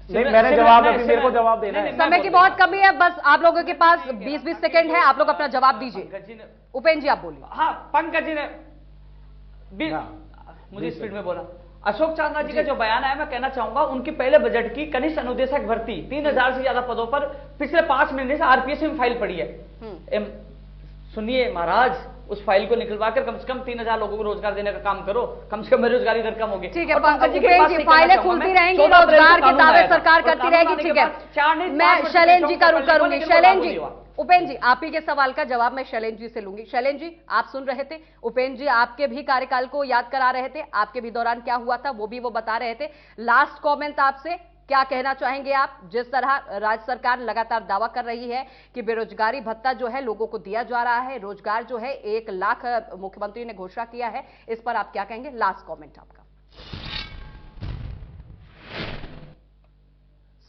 नहीं, मैंने जवाब, अभी मेरे को जवाब देना है। समय की बहुत कमी है, बस आप लोगों के पास 20-20 सेकंड है, आप लोग अपना जवाब दीजिए। उपेंद्र जी आप बोलिए। हाँ, पंकज जी ने मुझे स्पीड में बोला। अशोक चांदना जी का जो बयान है, मैं कहना चाहूंगा उनकी पहले बजट की कनिष्ठ अनुदेशक भर्ती 3000 से ज्यादा पदों पर पिछले 5 महीने से आरपीएस में फाइल पड़ी है। सुनिए महाराज, उस फाइल को निकलवा कर कम से कम 3000 लोगों को रोजगार देने का काम करो, कम से कम बेरोजगारी दर कम होगी। ठीक है पंकज जी, फाइलें खुलती रहेंगी, रोजगार के दावे सरकार करती रहेगी। ठीक है, मैं शैलेंद्र जी का रुख करूंगी। शैलेंद्र जी, उपेंद्र जी आप ही के सवाल का जवाब मैं शैलेंद्र जी से लूंगी। शैलेंद्र जी आप सुन रहे थे, उपेंद्र जी आपके भी कार्यकाल को याद करा रहे थे, आपके भी दौरान क्या हुआ था वो भी वो बता रहे थे। लास्ट कमेंट आपसे, क्या कहना चाहेंगे आप? जिस तरह राज्य सरकार लगातार दावा कर रही है कि बेरोजगारी भत्ता जो है लोगों को दिया जा रहा है, रोजगार जो है 1 लाख मुख्यमंत्री ने घोषणा किया है, इस पर आप क्या कहेंगे? लास्ट कमेंट आपका।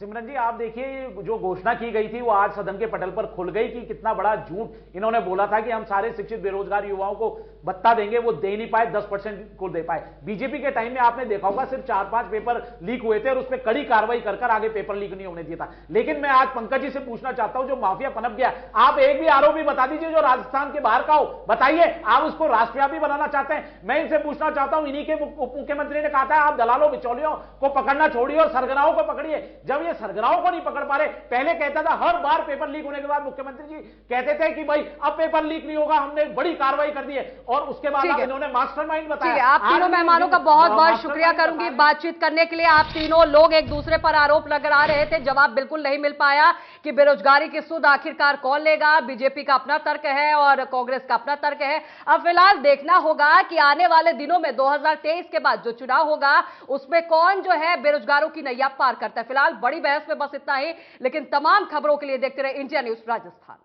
सिमरन जी आप देखिए, जो घोषणा की गई थी वो आज सदन के पटल पर खुल गई कि कितना बड़ा झूठ इन्होंने बोला था कि हम सारे शिक्षित बेरोजगार युवाओं को भत्ता देंगे वो दे नहीं पाए, 10% को दे पाए। बीजेपी के टाइम में आपने देखा होगा सिर्फ 4-5 पेपर लीक हुए थे और उसमें कड़ी कार्रवाई कर आगे पेपर लीक नहीं होने दिया था। लेकिन मैं आज पंकज जी से पूछना चाहता हूं, जो माफिया पनप गया, आप एक भी आरोपी बता दीजिए जो राजस्थान के बाहर का हो, बताइए। आप उसको राष्ट्रव्यापी बनाना चाहते हैं। मैं इनसे पूछना चाहता हूं, इन्हीं के उप मुख्यमंत्री ने कहा था आप दलालों बिचौलियों को पकड़ना छोड़िए और सरगनाओं को पकड़िए। जब ये सरगनाओं को नहीं पकड़ पा रहे, पहले कहता था हर बार पेपर लीक होने के बाद मुख्यमंत्री जी कहते थे कि भाई अब पेपर लीक नहीं होगा, हमने बड़ी कार्रवाई कर दी है, और उसके बाद इन्होंने मास्टरमाइंड बताया। आप तीनों मेहमानों का बहुत बहुत शुक्रिया करूंगी बातचीत करने के लिए। आप तीनों लोग एक दूसरे पर आरोप लगा रहे थे, जवाब बिल्कुल नहीं मिल पाया कि बेरोजगारी की सुध आखिरकार कौन लेगा। बीजेपी का अपना तर्क है और कांग्रेस का अपना तर्क है। अब फिलहाल देखना होगा कि आने वाले दिनों में 2023 के बाद जो चुनाव होगा उसमें कौन जो है बेरोजगारों की नैया पार करता है। फिलहाल बड़ी बहस में बस इतना ही, लेकिन तमाम खबरों के लिए देखते रहे इंडिया न्यूज राजस्थान।